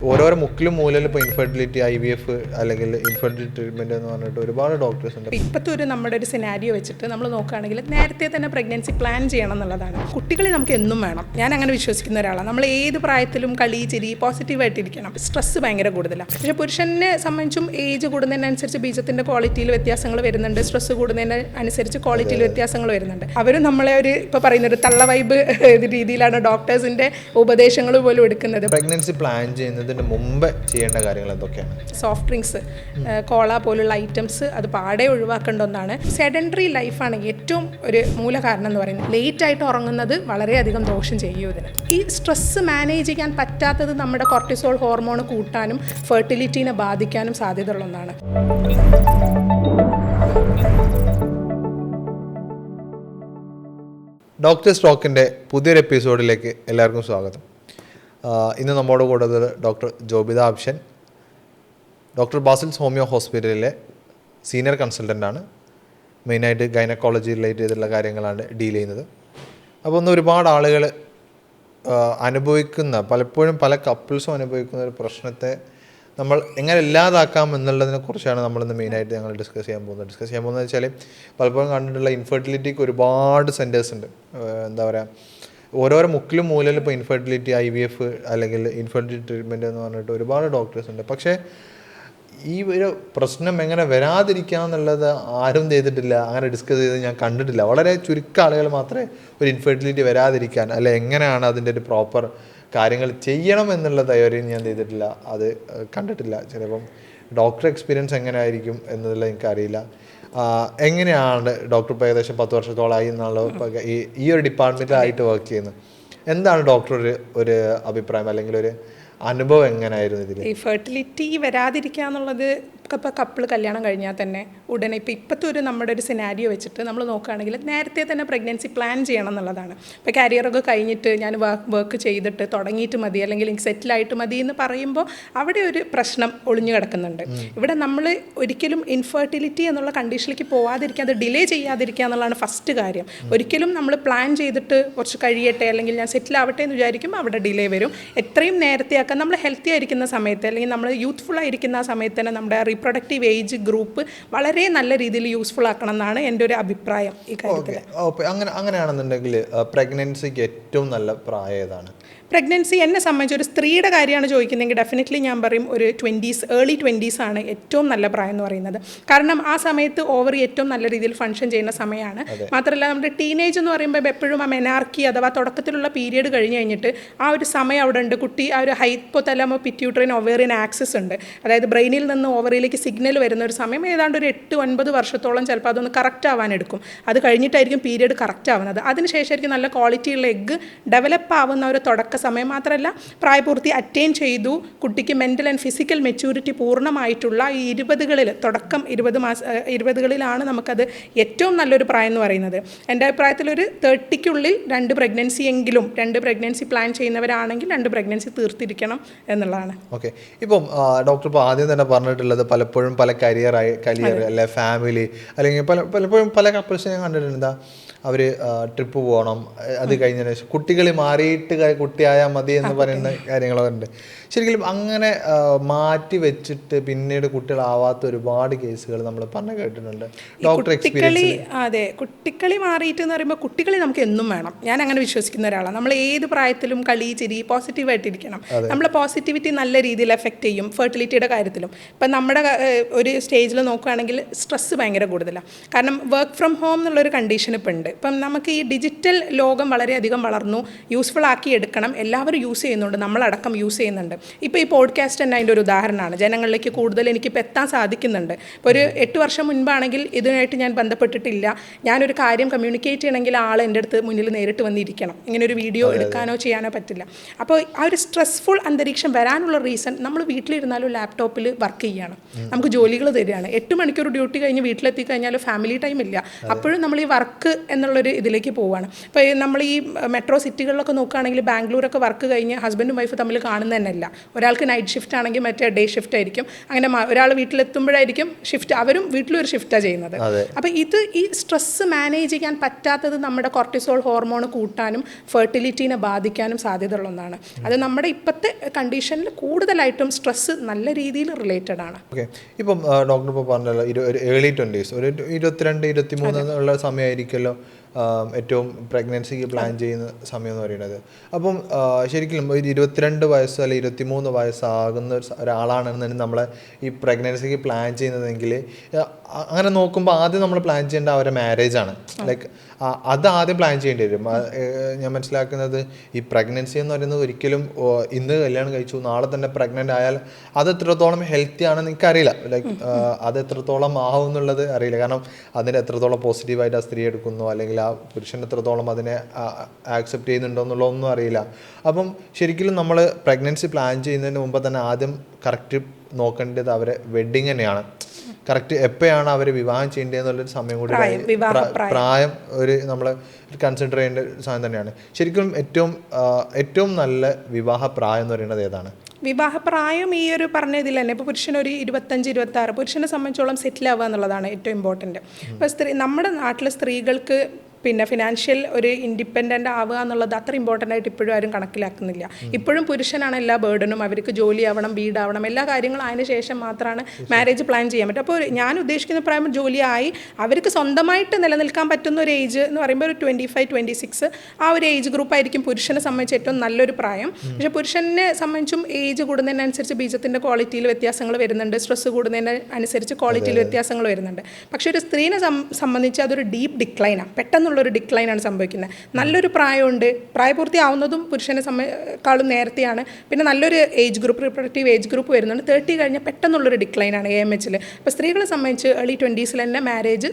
ഓരോരോ മുക്കിലും മൂലയിൽ ഇപ്പോൾ ഇൻഫെർട്ടിലിറ്റി IVF അല്ലെങ്കിൽ ഇൻഫെർട്ടിലിറ്റി ട്രീറ്റ്മെൻറ്റ് എന്ന് പറഞ്ഞിട്ട് ഒരുപാട് ഡോക്ടേഴ്സ് ഉണ്ട്. ഇപ്പോഴത്തെ നമ്മുടെ ഒരു സിനാരിയോ വെച്ചിട്ട് നമ്മൾ നോക്കുകയാണെങ്കിൽ നേരത്തെ തന്നെ പ്രഗ്നൻസി പ്ലാൻ ചെയ്യണം എന്നുള്ളതാണ്. കുട്ടികളെ നമുക്ക് എന്നും വേണം. ഞാൻ അങ്ങനെ വിശ്വസിക്കുന്ന ഒരാളാണ്. നമ്മൾ ഏത് പ്രായത്തിലും കളി ചിരി പോസിറ്റീവായിട്ടിരിക്കണം. സ്ട്രെസ്സ് ഭയങ്കര കൂടുതലാണ്. പക്ഷേ പുരുഷനെ സംബന്ധിച്ചും ഏജ് കൂടുന്നതിനനുസരിച്ച് ബീജത്തിൻ്റെ ക്വാളിറ്റിയിൽ വ്യത്യാസങ്ങൾ വരുന്നുണ്ട്. സ്ട്രെസ്സ് കൂടുന്നതിന് അനുസരിച്ച് ക്വാളിറ്റിയിൽ വ്യത്യാസങ്ങൾ വരുന്നുണ്ട്. അവരും നമ്മളെ ഒരു ഇപ്പോൾ പറയുന്ന ഒരു തള്ള വൈബ് രീതിയിലാണ് ഡോക്ടേഴ്സിൻ്റെ ഉപദേശങ്ങൾ പോലും എടുക്കുന്നത്. പ്രഗ്നൻസി പ്ലാൻ ചെയ്യുന്നതിന് മുമ്പ് ചെയ്യേണ്ട കാര്യങ്ങൾ എന്തൊക്കെയാണ്? സോഫ്റ്റ് ഡ്രിങ്ക്സ്, കോള പോലുള്ള ഐറ്റംസ് അത് പാടെ ഒഴിവാക്കേണ്ട ഒന്നാണ്. സെഡൻറ്ററി ലൈഫാണ് ഏറ്റവും ഒരു മൂല കാരണം എന്ന് പറയുന്നത്. ലേറ്റ് ആയിട്ട് ഉറങ്ങുന്നത് വളരെയധികം ദോഷം ചെയ്യും ഇതിന്. ഈ സ്ട്രെസ്സ് മാനേജ് ചെയ്യാൻ പറ്റാത്തത് നമ്മുടെ കോർട്ടിസോൾ ഹോർമോൺ കൂട്ടാനും ഫെർട്ടിലിറ്റീനെ ബാധിക്കാനും സാധ്യതയുള്ള ഒന്നാണ്. ഡോക്ടർ സ്റ്റോക്കിൻ്റെ പുതിയൊരു എപ്പിസോഡിലേക്ക് എല്ലാവർക്കും സ്വാഗതം. ഇന്ന് നമ്മുടെ കൂടെ ഡോക്ടർ ജോബിത അബ്ഷൻ, ഡോക്ടർ ബാസിൽസ് ഹോമിയോ ഹോസ്പിറ്റലിലെ സീനിയർ കൺസൾട്ടൻ്റാണ്. മെയിനായിട്ട് ഗൈനക്കോളജി റിലേറ്റ് ചെയ്തിട്ടുള്ള കാര്യങ്ങളാണ് ഡീൽ ചെയ്യുന്നത്. അപ്പോൾ ഒന്ന് ഒരുപാട് ആളുകൾ അനുഭവിക്കുന്ന, പലപ്പോഴും പല കപ്പിൾസും അനുഭവിക്കുന്ന ഒരു പ്രശ്നത്തെ നമ്മൾ എങ്ങനെ ഇല്ലാതാക്കാം എന്നുള്ളതിനെ കുറിച്ചാണ് നമ്മളിന്ന് മെയിനായിട്ട് ഞങ്ങൾ ഡിസ്കസ് ചെയ്യാൻ പോകുന്നത് വെച്ചാൽ പലപ്പോഴും കണ്ടിട്ടുള്ള ഇൻഫെർട്ടിലിറ്റിക്ക് ഒരുപാട് സെൻറ്റേഴ്സ് ഉണ്ട്. എന്താ പറയുക, ഓരോരോ മുക്കിലും മൂലയിൽ ഇപ്പോൾ ഇൻഫെർട്ടിലിറ്റി IVF അല്ലെങ്കിൽ ഇൻഫെർട്ടിലിറ്റി ട്രീറ്റ്മെൻറ്റ് എന്ന് പറഞ്ഞിട്ട് ഒരുപാട് ഡോക്ടേഴ്സ് ഉണ്ട്. പക്ഷേ ഈ ഒരു പ്രശ്നം എങ്ങനെ വരാതിരിക്കുക എന്നുള്ളത് ആരും ചെയ്തിട്ടില്ല, അങ്ങനെ ഡിസ്കസ് ചെയ്ത് ഞാൻ കണ്ടിട്ടില്ല. വളരെ ചുരുക്കം ആളുകൾ മാത്രമേ ഒരു ഇൻഫെർട്ടിലിറ്റി വരാതിരിക്കാൻ അല്ലെ എങ്ങനെയാണ് അതിൻ്റെ ഒരു പ്രോപ്പർ കാര്യങ്ങൾ ചെയ്യണം എന്നുള്ള തയ്യാറി ഞാൻ ചെയ്തിട്ടില്ല, അത് കണ്ടിട്ടില്ല. ചിലപ്പം ഡോക്ടർ എക്സ്പീരിയൻസ് എങ്ങനെ ആയിരിക്കും എന്നതെല്ലാം എനിക്കറിയില്ല. എങ്ങനെയാണ് ഡോക്ടർ ഇപ്പോൾ ഏകദേശം 10 വർഷത്തോളമായി എന്നുള്ള ഈ ഒരു ഡിപ്പാർട്ട്മെൻറ്റിലായിട്ട് വർക്ക് ചെയ്യുന്നത്. എന്താണ് ഡോക്ടർ ഒരു അഭിപ്രായം അല്ലെങ്കിൽ ഒരു അനുഭവം എങ്ങനെയായിരുന്നു ഇതിൽ? ഈ ഫെർട്ടിലിറ്റി വരാതിരിക്കുക എന്നുള്ളത് ഇപ്പോൾ കപ്പിൾ കല്യാണം കഴിഞ്ഞാൽ തന്നെ ഉടനെ ഇപ്പോഴത്തെ നമ്മുടെ ഒരു സിനാരിയോ വെച്ചിട്ട് നമ്മൾ നോക്കുകയാണെങ്കിൽ നേരത്തെ തന്നെ പ്രഗ്നൻസി പ്ലാൻ ചെയ്യണം എന്നുള്ളതാണ്. ഇപ്പോൾ കരിയറൊക്കെ കഴിഞ്ഞിട്ട് ഞാൻ വർക്ക് ചെയ്തിട്ട് തുടങ്ങിയിട്ട് മതി അല്ലെങ്കിൽ സെറ്റിലായിട്ട് മതി എന്ന് പറയുമ്പോൾ അവിടെ ഒരു പ്രശ്നം ഒളിഞ്ഞു കിടക്കുന്നുണ്ട്. ഇവിടെ നമ്മൾ ഒരിക്കലും ഇൻഫെർട്ടിലിറ്റി എന്നുള്ള കണ്ടീഷനിലേക്ക് പോവാതിരിക്കുക, അത് ഡിലേ ചെയ്യാതിരിക്കുക എന്നുള്ളതാണ് ഫസ്റ്റ് കാര്യം. ഒരിക്കലും നമ്മൾ പ്ലാൻ ചെയ്തിട്ട് കുറച്ച് കഴിയട്ടെ അല്ലെങ്കിൽ ഞാൻ സെറ്റിലാവട്ടെ എന്ന് വിചാരിക്കുമ്പോൾ അവിടെ ഡിലേ വരും. എത്രയും നേരത്തെ ആക്കാൻ നമ്മൾ ഹെൽത്തി ആയിരിക്കുന്ന സമയത്ത് അല്ലെങ്കിൽ നമ്മൾ യൂത്ത്ഫുൾ ആയിരിക്കുന്ന ആ സമയത്ത് തന്നെ നമ്മുടെ റീപ്രൊഡക്റ്റീവ് ഏജ് ഗ്രൂപ്പ് വളരെ നല്ല രീതിയിൽ യൂസ്ഫുൾ ആക്കണം എന്നാണ് എൻ്റെ ഒരു അഭിപ്രായം ഈ കാര്യത്തിൽ. അങ്ങനെയാണെന്നുണ്ടെങ്കിൽ പ്രഗ്നൻസിക്ക് ഏറ്റവും നല്ല പ്രായം ഏതാണ്? പ്രഗ്നൻസി എന്നെ സംബന്ധിച്ച് ഒരു സ്ത്രീയുടെ കാര്യമാണ് ചോദിക്കുന്നതെങ്കിൽ ഡെഫിനറ്റ്ലി ഞാൻ പറയും ഒരു 20s, ഏർലി 20s ആണ് ഏറ്റവും നല്ല പ്രായം എന്ന് പറയുന്നത്. കാരണം ആ സമയത്ത് ഓവറി ഏറ്റവും നല്ല രീതിയിൽ ഫങ്ഷൻ ചെയ്യുന്ന സമയമാണ്. മാത്രമല്ല നമ്മുടെ ടീനേജ് എന്ന് പറയുമ്പോൾ എപ്പോഴും ആ മെനാർക്കി അഥവാ തുടക്കത്തിലുള്ള പീരീഡ് കഴിഞ്ഞ് കഴിഞ്ഞിട്ട് ആ ഒരു സമയം അവിടെ ഉണ്ട്. കുട്ടി ആ ഒരു ഹൈപ്പോതലാമോ പിറ്റ്യൂട്ടറിൻ ഒവേറിയൻ ആക്സിസ് ഉണ്ട്, അതായത് ബ്രെയിനിൽ നിന്ന് ഓവറിയിലേക്ക് സിഗ്നൽ വരുന്ന ഒരു സമയം. ഏതാണ്ട് ഒരു 8-9 വർഷത്തോളം ചിലപ്പോൾ അതൊന്ന് കറക്റ്റ് ആവാൻ എടുക്കും. അത് കഴിഞ്ഞിട്ടായിരിക്കും പീരീഡ് കറക്റ്റ് ആവുന്നത്. അതിനുശേഷമായിരിക്കും നല്ല ക്വാളിറ്റിയുള്ള എഗ്ഗ് ഡെവലപ്പ് ആവുന്ന ഒരു തുടക്ക സമയം. മാത്രമല്ല പ്രായപൂർത്തി അറ്റൈൻ ചെയ്തു കുട്ടിക്ക് മെൻ്റൽ ആൻഡ് ഫിസിക്കൽ മെച്യൂരിറ്റി പൂർണ്ണമായിട്ടുള്ള ഈ 20കളിൽ തുടക്കം 20കളിലാണ് നമുക്കത് ഏറ്റവും നല്ലൊരു പ്രായം എന്ന് പറയുന്നത്. എൻ്റെ അഭിപ്രായത്തിൽ ഒരു 30ക്കുള്ളിൽ 2 പ്രഗ്നൻസി എങ്കിലും 2 പ്രഗ്നൻസി പ്ലാൻ ചെയ്യുന്നവരാണെങ്കിൽ 2 പ്രഗ്നൻസി തീർത്തിരിക്കണം എന്നുള്ളതാണ്. ഓക്കെ, ഇപ്പം ഡോക്ടർ ഇപ്പോൾ ആദ്യം തന്നെ പറഞ്ഞിട്ടുള്ളത് പലപ്പോഴും പല കരിയർ അല്ലെ ഫാമിലി അല്ലെങ്കിൽ പലപ്പോഴും പല കപ്പിൾസ് ഞാൻ കണ്ടിട്ടുണ്ട്. എന്താ അവർ ട്രിപ്പ് പോകണം, അത് കഴിഞ്ഞതിന് ശേഷം കുട്ടികൾ മാറിയിട്ട് കുട്ടിയായാൽ മതി എന്ന് പറയുന്ന കാര്യങ്ങളൊക്കെ ഉണ്ട്. ശരിക്കും അങ്ങനെ മാറ്റി വെച്ചിട്ട് പിന്നീട് കുട്ടികളാവാത്ത ഒരുപാട് കേസുകൾ നമ്മൾ പറഞ്ഞു കേട്ടിട്ടുണ്ട്. ഡോക്ടർ എക്സ്പീരിയൻസ് അതെ, കുട്ടിക്കളി മാറിയിട്ട് എന്ന് പറയുമ്പോൾ കുട്ടികളെ നമുക്ക് എന്നും വേണം. ഞാൻ അങ്ങനെ വിശ്വസിക്കുന്ന ഒരാളാണ്. നമ്മൾ ഏത് പ്രായത്തിലും കളി ചിരി പോസിറ്റീവായിട്ടിരിക്കണം. നമ്മളെ പോസിറ്റിവിറ്റി നല്ല രീതിയിൽ എഫക്റ്റ് ചെയ്യും ഫെർട്ടിലിറ്റിയുടെ കാര്യത്തിലും. ഇപ്പം നമ്മുടെ ഒരു സ്റ്റേജിൽ നോക്കുകയാണെങ്കിൽ സ്ട്രെസ്സ് ഭയങ്കര കൂടുതലാണ്. കാരണം വർക്ക് ഫ്രം ഹോം എന്നുള്ളൊരു കണ്ടീഷൻ ഇപ്പം ഉണ്ട്. ഇപ്പം നമുക്ക് ഈ ഡിജിറ്റൽ ലോകം വളരെയധികം വളർന്നു, യൂസ്ഫുൾ ആക്കി എടുക്കണം. എല്ലാവരും യൂസ് ചെയ്യുന്നുണ്ട്, നമ്മളടക്കം യൂസ് ചെയ്യുന്നുണ്ട്. ഇപ്പോൾ ഈ പോഡ്കാസ്റ്റ് തന്നെ അതിൻ്റെ ഒരു ഉദാഹരണമാണ്. ജനങ്ങളിലേക്ക് കൂടുതൽ എനിക്കിപ്പോൾ എത്താൻ സാധിക്കുന്നുണ്ട്. ഇപ്പോൾ ഒരു 8 വർഷം മുൻപാണെങ്കിൽ ഇതിനായിട്ട് ഞാൻ ബന്ധപ്പെട്ടിട്ടില്ല. ഞാനൊരു കാര്യം കമ്മ്യൂണിക്കേറ്റ് ചെയ്യണമെങ്കിൽ ആൾ എൻ്റെ അടുത്ത് മുന്നിൽ നേരിട്ട് വന്നിരിക്കണം. ഇങ്ങനെ ഒരു വീഡിയോ എടുക്കാനോ ചെയ്യാനോ പറ്റില്ല. അപ്പോൾ ആ ഒരു സ്ട്രെസ്ഫുൾ അന്തരീക്ഷം വരാനുള്ള റീസൺ നമ്മൾ വീട്ടിലിരുന്നാലും ലാപ്ടോപ്പിൽ വർക്ക് ചെയ്യുകയാണ്. നമുക്ക് ജോലികൾ തരികയാണ്. 8 മണിക്കൂർ ഡ്യൂട്ടി കഴിഞ്ഞ് വീട്ടിലെത്തി കഴിഞ്ഞാൽ ഫാമിലി ടൈം ഇല്ല. അപ്പോഴും നമ്മൾ ഈ വർക്ക് എന്നുള്ളൊരു ഇതിലേക്ക് പോവുകയാണ്. ഇപ്പോൾ നമ്മൾ ഈ മെട്രോ സിറ്റികളിലൊക്കെ നോക്കുകയാണെങ്കിൽ ബാംഗ്ലൂർ ചിലവരൊക്കെ വർക്ക് കഴിഞ്ഞ് ഹസ്ബൻഡും വൈഫ് തമ്മിൽ കാണുന്ന തന്നെയല്ല. ഒരാൾക്ക് നൈറ്റ് ഷിഫ്റ്റ് ആണെങ്കിൽ മറ്റേ ഡേ ഷിഫ്റ്റ് ആയിരിക്കും. അങ്ങനെ ഒരാൾ വീട്ടിലെത്തുമ്പോഴായിരിക്കും ഷിഫ്റ്റ്, അവരും വീട്ടിലും ഒരു ഷിഫ്റ്റാണ് ചെയ്യുന്നത്. അപ്പോൾ ഈ സ്ട്രെസ്സ് മാനേജ് ചെയ്യാൻ പറ്റാത്തത് നമ്മുടെ കോർട്ടിസോൾ ഹോർമോൺ കൂട്ടാനും ഫെർട്ടിലിറ്റീനെ ബാധിക്കാനും സാധ്യതയുള്ള ഒന്നാണ്. അത് നമ്മുടെ ഇപ്പോഴത്തെ കണ്ടീഷനിൽ കൂടുതലായിട്ടും സ്ട്രെസ്സ് നല്ല രീതിയിൽ റിലേറ്റഡ് ആണ്. ഓക്കെ, ഇപ്പം ഡോക്ടർ ഇപ്പോൾ പറഞ്ഞല്ലോ ഒരു ഏർലി 20s, ഒരു 22-23 ഉള്ള സമയമായിരിക്കുമല്ലോ ഏറ്റവും പ്രഗ്നൻസിക്ക് പ്ലാൻ ചെയ്യുന്ന സമയം എന്ന് പറയുന്നത്. അപ്പം ശരിക്കും ഒരു 22 വയസ്സ് അല്ലെങ്കിൽ 23 വയസ്സാകുന്ന ഒരാളാണെന്നുണ്ടെങ്കിൽ നമ്മളെ ഈ പ്രഗ്നൻസിക്ക് പ്ലാൻ ചെയ്യുന്നതെങ്കിൽ അങ്ങനെ നോക്കുമ്പോൾ ആദ്യം നമ്മൾ പ്ലാൻ ചെയ്യേണ്ട അവരുടെ മാരേജാണ്. ലൈക്ക് അത് ആദ്യം പ്ലാൻ ചെയ്യേണ്ടി വരും. ഞാൻ മനസ്സിലാക്കുന്നത് ഈ പ്രഗ്നൻസി എന്ന് പറയുന്നത് ഒരിക്കലും ഇന്ന് കല്യാണം കഴിച്ചു നാളെ തന്നെ പ്രഗ്നൻ്റ് ആയാൽ അത് എത്രത്തോളം ഹെൽത്തി ആണെന്ന് എനിക്കറിയില്ല. ലൈക്ക് അത് എത്രത്തോളം ആവും എന്നുള്ളത് അറിയില്ല. കാരണം അതിന് എത്രത്തോളം പോസിറ്റീവായിട്ട് ആ സ്ത്രീ എടുക്കുന്നു, അല്ലെങ്കിൽ ആ പുരുഷൻ എത്രത്തോളം അതിനെ ആക്സെപ്റ്റ് ചെയ്യുന്നുണ്ടോ എന്നുള്ളതൊന്നും അറിയില്ല. അപ്പം ശരിക്കും നമ്മൾ പ്രഗ്നൻസി പ്ലാൻ ചെയ്യുന്നതിന് മുമ്പ് തന്നെ ആദ്യം കറക്റ്റ് നോക്കേണ്ടത് അവരെ വെഡ്ഡിങ് തന്നെയാണ്. കറക്റ്റ് എപ്പോഴാണ് അവർ വിവാഹം ചെയ്യേണ്ടതെന്നുള്ളൊരു സമയം കൂടി, പ്രായം ഒരു നമ്മൾ കൺസിഡർ ചെയ്യേണ്ട ഒരു സാധനം തന്നെയാണ്. ശരിക്കും ഏറ്റവും നല്ല വിവാഹ പ്രായം എന്ന് പറയുന്നത് ഏതാണ്? വിവാഹപ്രായം ഈ ഒരു പറഞ്ഞതിൽ തന്നെ ഇപ്പോൾ പുരുഷനൊരു 25-26, പുരുഷനെ സംബന്ധിച്ചോളം സെറ്റിൽ ആവുക എന്നുള്ളതാണ് ഏറ്റവും ഇമ്പോർട്ടൻറ്റ്. ഇപ്പോൾ നമ്മുടെ നാട്ടിലെ സ്ത്രീകൾക്ക് പിന്നെ ഫിനാൻഷ്യൽ ഒരു ഇൻഡിപെൻഡൻ്റ് ആവുക എന്നുള്ളത് അത്ര ഇമ്പോർട്ടൻ്റ് ആയിട്ട് ഇപ്പോഴും ആരും കണക്കിലാക്കുന്നില്ല. ഇപ്പോഴും പുരുഷനാണ് എല്ലാ ബേർഡനും. അവർക്ക് ജോലിയാവണം, വീടാവണം, എല്ലാ കാര്യങ്ങളും അതിന് ശേഷം മാത്രമാണ് മാരേജ് പ്ലാൻ ചെയ്യാൻ പറ്റും. അപ്പോൾ ഞാൻ ഉദ്ദേശിക്കുന്ന പ്രായം ജോലിയായി അവർക്ക് സ്വന്തമായിട്ട് നിലനിൽക്കാൻ പറ്റുന്ന ഒരു ഏജ് എന്ന് പറയുമ്പോൾ ഒരു 25-26 ആ ഒരു ഏജ് ഗ്രൂപ്പായിരിക്കും പുരുഷനെ സംബന്ധിച്ച് ഏറ്റവും നല്ലൊരു പ്രായം. പക്ഷേ പുരുഷനെ സംബന്ധിച്ചും ഏജ് കൂടുന്നതിനനുസരിച്ച് ബീജത്തിൻ്റെ ക്വാളിറ്റിയിൽ വ്യത്യാസങ്ങൾ വരുന്നുണ്ട്, സ്ട്രെസ്സ് കൂടുന്നതിന് അനുസരിച്ച് ക്വാളിറ്റിയിൽ വ്യത്യാസങ്ങൾ വരുന്നുണ്ട്. പക്ഷേ ഒരു സ്ത്രീനെ സംബന്ധിച്ച് അതൊരു ഡീപ്പ് ഡിക്ലൈനാണ്, പെട്ടെന്നുള്ളൊരു ഡിക്ലൈനാണ് സംഭവിക്കുന്നത്. നല്ലൊരു പ്രായമുണ്ട്, പ്രായപൂർത്തിയാവുന്നതും പുരുഷനെ കാളും നേരത്തെയാണ്. പിന്നെ നല്ലൊരു age group, reproductive age group വരുന്നുണ്ട്. 30 കഴിഞ്ഞാൽ പെട്ടെന്നുള്ളൊരു ഡിക്ലൈനാണ് AMH. അപ്പോൾ സ്ത്രീകളെ സംബന്ധിച്ച് ഏർലി 20s തന്നെ മാരേജ്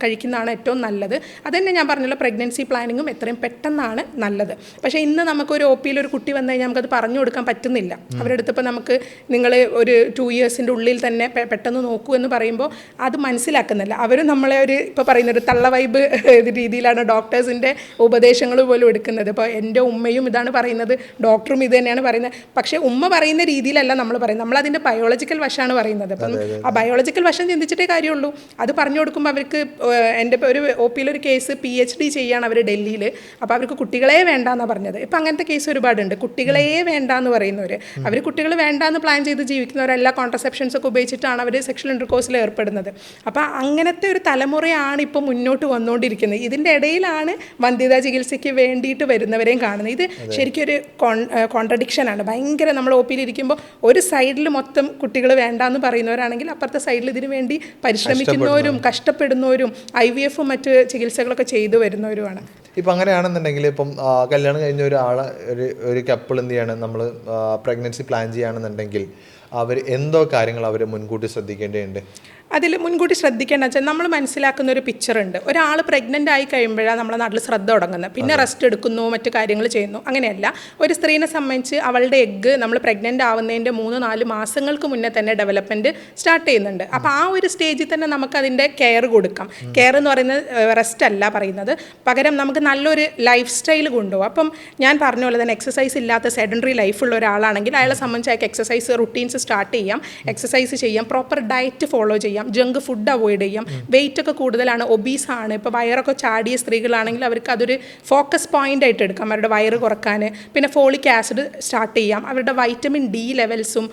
കഴിക്കുന്നതാണ് ഏറ്റവും നല്ലത്. അതുതന്നെ ഞാൻ പറഞ്ഞല്ലോ, പ്രഗ്നൻസി പ്ലാനിങ്ങും എത്രയും പെട്ടെന്നാണ് നല്ലത്. പക്ഷേ ഇന്ന് നമുക്കൊരു OP-യിൽ ഒരു കുട്ടി വന്നു കഴിഞ്ഞാൽ നമുക്കത് പറഞ്ഞു കൊടുക്കാൻ പറ്റുന്നില്ല. അവരുടെ അടുത്തിപ്പോൾ നമുക്ക് നിങ്ങൾ ഒരു 2 ഇയേഴ്സിൻ്റെ ഉള്ളിൽ തന്നെ പെട്ടെന്ന് നോക്കൂ എന്ന് പറയുമ്പോൾ അത് മനസ്സിലാക്കുന്നില്ല. അവർ നമ്മളെ ഇപ്പോൾ പറയുന്നൊരു തള്ള വൈബ് രീതിയിലാണ് ഡോക്ടേഴ്സിൻ്റെ ഉപദേശങ്ങൾ പോലും എടുക്കുന്നത്. ഇപ്പോൾ എൻ്റെ ഉമ്മയും ഇതാണ് പറയുന്നത്, ഡോക്ടറും ഇത് തന്നെയാണ് പറയുന്നത്. പക്ഷേ ഉമ്മ പറയുന്ന രീതിയിലല്ല നമ്മൾ പറയുന്നത്, നമ്മളതിൻ്റെ ബയോളജിക്കൽ വശമാണ് പറയുന്നത്. അപ്പം ആ ബയോളജിക്കൽ വശം ചിന്തിച്ചിട്ടേ കാര്യമുള്ളൂ. അത് പറഞ്ഞു കൊടുക്കുമ്പോൾ അവർക്ക് എൻ്റെ ഒരു OP-യിലൊരു കേസ് PhD ചെയ്യാണ് അവർ ഡൽഹിയിൽ. അപ്പോൾ അവർക്ക് കുട്ടികളെ വേണ്ടാന്നാണ് പറഞ്ഞത്. ഇപ്പം അങ്ങനത്തെ കേസ് ഒരുപാടുണ്ട്, കുട്ടികളെ വേണ്ടാന്ന് പറയുന്നവർ. അവർ കുട്ടികൾ വേണ്ടാന്ന് പ്ലാൻ ചെയ്ത് ജീവിക്കുന്നവരെല്ലാ കോൺട്രസെപ്ഷൻസ് ഒക്കെ ഉപയോഗിച്ചിട്ടാണ് അവർ സെക്ഷൽ ഇൻ്റർകോഴ്സിൽ ഏർപ്പെടുന്നത്. അപ്പോൾ അങ്ങനത്തെ ഒരു തലമുറയാണ് ഇപ്പോൾ മുന്നോട്ട് വന്നുകൊണ്ടിരിക്കുന്നത്. ഇതിൻ്റെ ഇടയിലാണ് വന്ധ്യതാ ചികിത്സയ്ക്ക് വേണ്ടിയിട്ട് വരുന്നവരെയും കാണുന്നത്. ഇത് ശരിക്കും ഒരു കോൺട്രഡിക്ഷനാണ്. ഭയങ്കര നമ്മൾ OP-യിൽ ഇരിക്കുമ്പോൾ ഒരു സൈഡിൽ മൊത്തം കുട്ടികൾ വേണ്ടാന്ന് പറയുന്നവരാണെങ്കിൽ അപ്പുറത്തെ സൈഡിൽ ഇതിനു വേണ്ടി പരിശ്രമിക്കുന്നവരും കഷ്ടപ്പെടുന്നവരും IVF മറ്റ് ചികിത്സകളൊക്കെ ചെയ്തു വരുന്നവരുമാണ്. ഇപ്പം അങ്ങനെയാണെന്നുണ്ടെങ്കിൽ ഇപ്പം കല്യാണം കഴിഞ്ഞ ഒരു കപ്പിൾ എന്ത് ചെയ്യാണ്, നമ്മൾ പ്രഗ്നൻസി പ്ലാൻ ചെയ്യുകയാണെന്നുണ്ടെങ്കിൽ അവർ എന്തോ കാര്യങ്ങൾ അവർ മുൻകൂട്ടി ശ്രദ്ധിക്കേണ്ടതുണ്ട്? അതിൽ മുൻകൂട്ടി ശ്രദ്ധിക്കേണ്ട വെച്ചാൽ നമ്മൾ മനസ്സിലാക്കുന്ന ഒരു പിക്ചറുണ്ട്. ഒരാൾ പ്രഗ്നൻ്റ് ആയി കഴിയുമ്പോഴാണ് നമ്മുടെ നാട്ടിൽ ശ്രദ്ധ തുടങ്ങുന്നത്. പിന്നെ റെസ്റ്റ് എടുക്കുന്നു, മറ്റു കാര്യങ്ങൾ ചെയ്യുന്നു. അങ്ങനെയല്ല. ഒരു സ്ത്രീനെ സംബന്ധിച്ച് അവളുടെ എഗ്ഗ് നമ്മൾ പ്രഗ്നൻ്റ് ആവുന്നതിൻ്റെ 3-4 മാസങ്ങൾക്ക് മുന്നേ തന്നെ ഡെവലപ്മെൻറ്റ് സ്റ്റാർട്ട് ചെയ്യുന്നുണ്ട്. അപ്പോൾ ആ ഒരു സ്റ്റേജിൽ തന്നെ നമുക്കതിൻ്റെ കെയർ കൊടുക്കാം. കെയർ എന്ന് പറയുന്നത് റെസ്റ്റ് അല്ല പറയുന്നത്, പകരം നമുക്ക് നല്ലൊരു ലൈഫ് സ്റ്റൈൽ കൊണ്ടുപോകും. അപ്പം ഞാൻ പറഞ്ഞ പോലെ തന്നെ എക്സസൈസ് ഇല്ലാത്ത സെഡൻറ്ററി ലൈഫുള്ള ഒരാളാണെങ്കിൽ അയാളെ സംബന്ധിച്ച് അയാൾക്ക് എക്സസൈസ് റുട്ടീൻസ് സ്റ്റാർട്ട് ചെയ്യാം, എക്സസൈസ് ചെയ്യാം, പ്രോപ്പർ ഡയറ്റ് ഫോളോ ചെയ്യാം, ജങ്ക് ഫുഡ് അവോയ്ഡ് ചെയ്യാം. വെയിറ്റ് ഒക്കെ കൂടുതലാണ്, ഒബീസാണ്, ഇപ്പോൾ വയറൊക്കെ ചാടിയ സ്ത്രീകളാണെങ്കിൽ അവർക്ക് അതൊരു ഫോക്കസ് പോയിന്റ് ആയിട്ട് എടുക്കാം, അവരുടെ വയറ് കുറക്കാൻ. പിന്നെ ഫോളിക് ആസിഡ് സ്റ്റാർട്ട് ചെയ്യാം. അവരുടെ വൈറ്റമിൻ D ലെവൽസും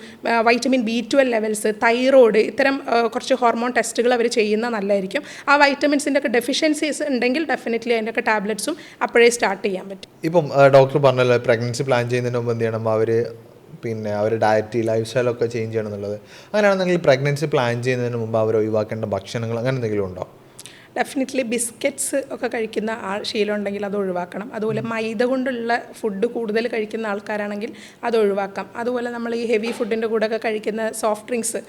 വൈറ്റമിൻ B12 ലെവൽസ്, തൈറോയ്ഡ്, ഇത്തരം കുറച്ച് ഹോർമോൺ ടെസ്റ്റുകൾ അവർ ചെയ്യുന്നത് നല്ലതായിരിക്കും. ആ വൈറ്റമിൻസിൻ്റെ ഒക്കെ ഡെഫിഷ്യൻസീസ് ഉണ്ടെങ്കിൽ ഡെഫിനറ്റ്ലി അതിൻ്റെ ഒക്കെ ടാബ്ലറ്റ്സും അപ്പോഴേ സ്റ്റാർട്ട് ചെയ്യാൻ പറ്റും. ഇപ്പം ഡോക്ടർ പറഞ്ഞല്ലോ പ്രഗ്നൻസി പ്ലാൻ ചെയ്യുന്നതിന് മുമ്പ് എന്ത് ചെയ്യണം, അവർ ഡയറ്റ് ലൈഫ് സ്റ്റൈലൊക്കെ ചേഞ്ച് ചെയ്യണം എന്നുള്ളത്. അങ്ങനെയാണെന്നെങ്കിൽ പ്രഗ്നൻസി പ്ലാൻ ചെയ്യുന്നതിന് മുമ്പ് അവർ ഒഴിവാക്കേണ്ട ഭക്ഷണങ്ങൾ അങ്ങനെ എന്തെങ്കിലും ഉണ്ടോ? ഡെഫിനറ്റ്ലി ബിസ്ക്കറ്റ്സ് ഒക്കെ കഴിക്കുന്ന ശീലം ഉണ്ടെങ്കിൽ അത് ഒഴിവാക്കണം. അതുപോലെ മൈദ കൊണ്ടുള്ള ഫുഡ് കൂടുതൽ കഴിക്കുന്ന ആൾക്കാരാണെങ്കിൽ അത് ഒഴിവാക്കാം. അതുപോലെ നമ്മൾ ഈ ഹെവി ഫുഡിൻ്റെ കൂടെ ഒക്കെ കഴിക്കുന്ന സോഫ്റ്റ് ഡ്രിങ്ക്സ്,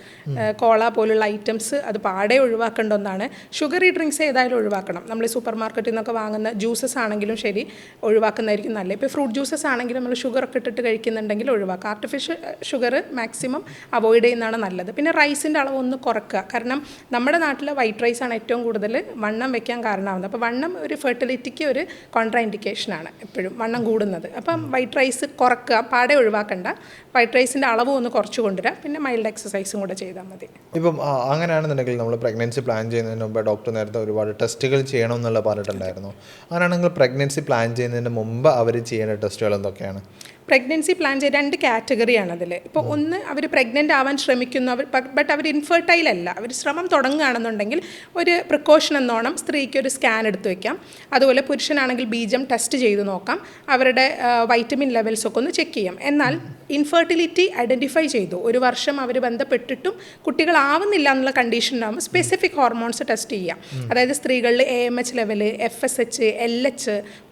കോള പോലുള്ള ഐറ്റംസ് അത് പാടെ ഒഴിവാക്കേണ്ട ഒന്നാണ്. ഷുഗറി ഡ്രിങ്ക്സ് ഏതായാലും ഒഴിവാക്കണം. നമ്മൾ സൂപ്പർ മാർക്കറ്റിൽ നിന്നൊക്കെ വാങ്ങുന്ന ജ്യൂസസ് ആണെങ്കിലും ശരി ഒഴിവാക്കുന്നതായിരിക്കും നല്ലത്. ഇപ്പോൾ ഫ്രൂട്ട് ജ്യൂസസ് ആണെങ്കിലും നമ്മൾ ഷുഗറൊക്കെ ഇട്ടിട്ട് കഴിക്കുന്നുണ്ടെങ്കിൽ ഒഴിവാക്കാം. ആർട്ടിഫിഷ്യൽ ഷുഗർ മാക്സിമം അവോയ്ഡ് ചെയ്യുന്നതാണ് നല്ലത്. പിന്നെ റൈസിൻ്റെ അളവ് ഒന്ന് കുറക്കുക. കാരണം നമ്മുടെ നാട്ടിൽ വൈറ്റ് റൈസാണ് ഏറ്റവും കൂടുതൽ വണ്ണം വെക്കാൻ കാരണമാവുന്നത്. അപ്പോൾ വണ്ണം ഒരു ഫെർട്ടിലിറ്റിക്ക് ഒരു കോൺട്രാ ഇൻഡിക്കേഷനാണ് എപ്പോഴും വണ്ണം കൂടുന്നത്. അപ്പം വൈറ്റ് റൈസ് കുറക്കുക, പാടെ ഒഴിവാക്കണ്ട, വൈറ്റ് റൈസിൻ്റെ അളവും ഒന്ന് കുറച്ച് കൊണ്ടുവരിക, പിന്നെ മൈൽഡ് എക്സസൈസും കൂടെ ചെയ്താൽ മതി. ഇപ്പം അങ്ങനെയാണെന്നുണ്ടെങ്കിൽ നമ്മൾ പ്രഗ്നൻസി പ്ലാൻ ചെയ്യുന്നതിന് മുമ്പ് ഡോക്ടർ നേരത്തെ ഒരുപാട് ടെസ്റ്റുകൾ ചെയ്യണം എന്നുള്ള പറഞ്ഞിട്ടുണ്ടായിരുന്നു. അങ്ങനെയാണെങ്കിൽ പ്രഗ്നൻസി പ്ലാൻ ചെയ്യുന്നതിന് മുമ്പ് അവർ ചെയ്യേണ്ട ടെസ്റ്റുകൾ എന്തൊക്കെയാണ്? പ്രഗ്നൻസി പ്ലാൻ ചെയ്ത് 2 കാറ്റഗറിയാണ് അതിൽ. ഇപ്പോൾ ഒന്ന്, അവർ പ്രഗ്നൻ്റ് ആവാൻ ശ്രമിക്കുന്നവർ ബട്ട് അവർ ഇൻഫെർട്ടൈൽ അല്ല, അവർ ശ്രമം തുടങ്ങുകയാണെന്നുണ്ടെങ്കിൽ ഒരു പ്രിക്കോഷൻ എന്നോണം സ്ത്രീക്ക് ഒരു സ്കാൻ എടുത്ത് വയ്ക്കാം. അതുപോലെ പുരുഷനാണെങ്കിൽ ബീജം ടെസ്റ്റ് ചെയ്ത് നോക്കാം, അവരുടെ വൈറ്റമിൻ ലെവൽസ് ഒക്കെ ഒന്ന് ചെക്ക് ചെയ്യാം. എന്നാൽ ഇൻഫെർട്ടിലിറ്റി ഐഡൻറ്റിഫൈ ചെയ്തു 1 വർഷം അവർ ബന്ധപ്പെട്ടിട്ടും കുട്ടികളാവുന്നില്ല എന്നുള്ള കണ്ടീഷനാകുമ്പോൾ സ്പെസിഫിക് ഹോർമോൺസ് ടെസ്റ്റ് ചെയ്യാം. അതായത് സ്ത്രീകളിൽ AMH level, FSH, LH,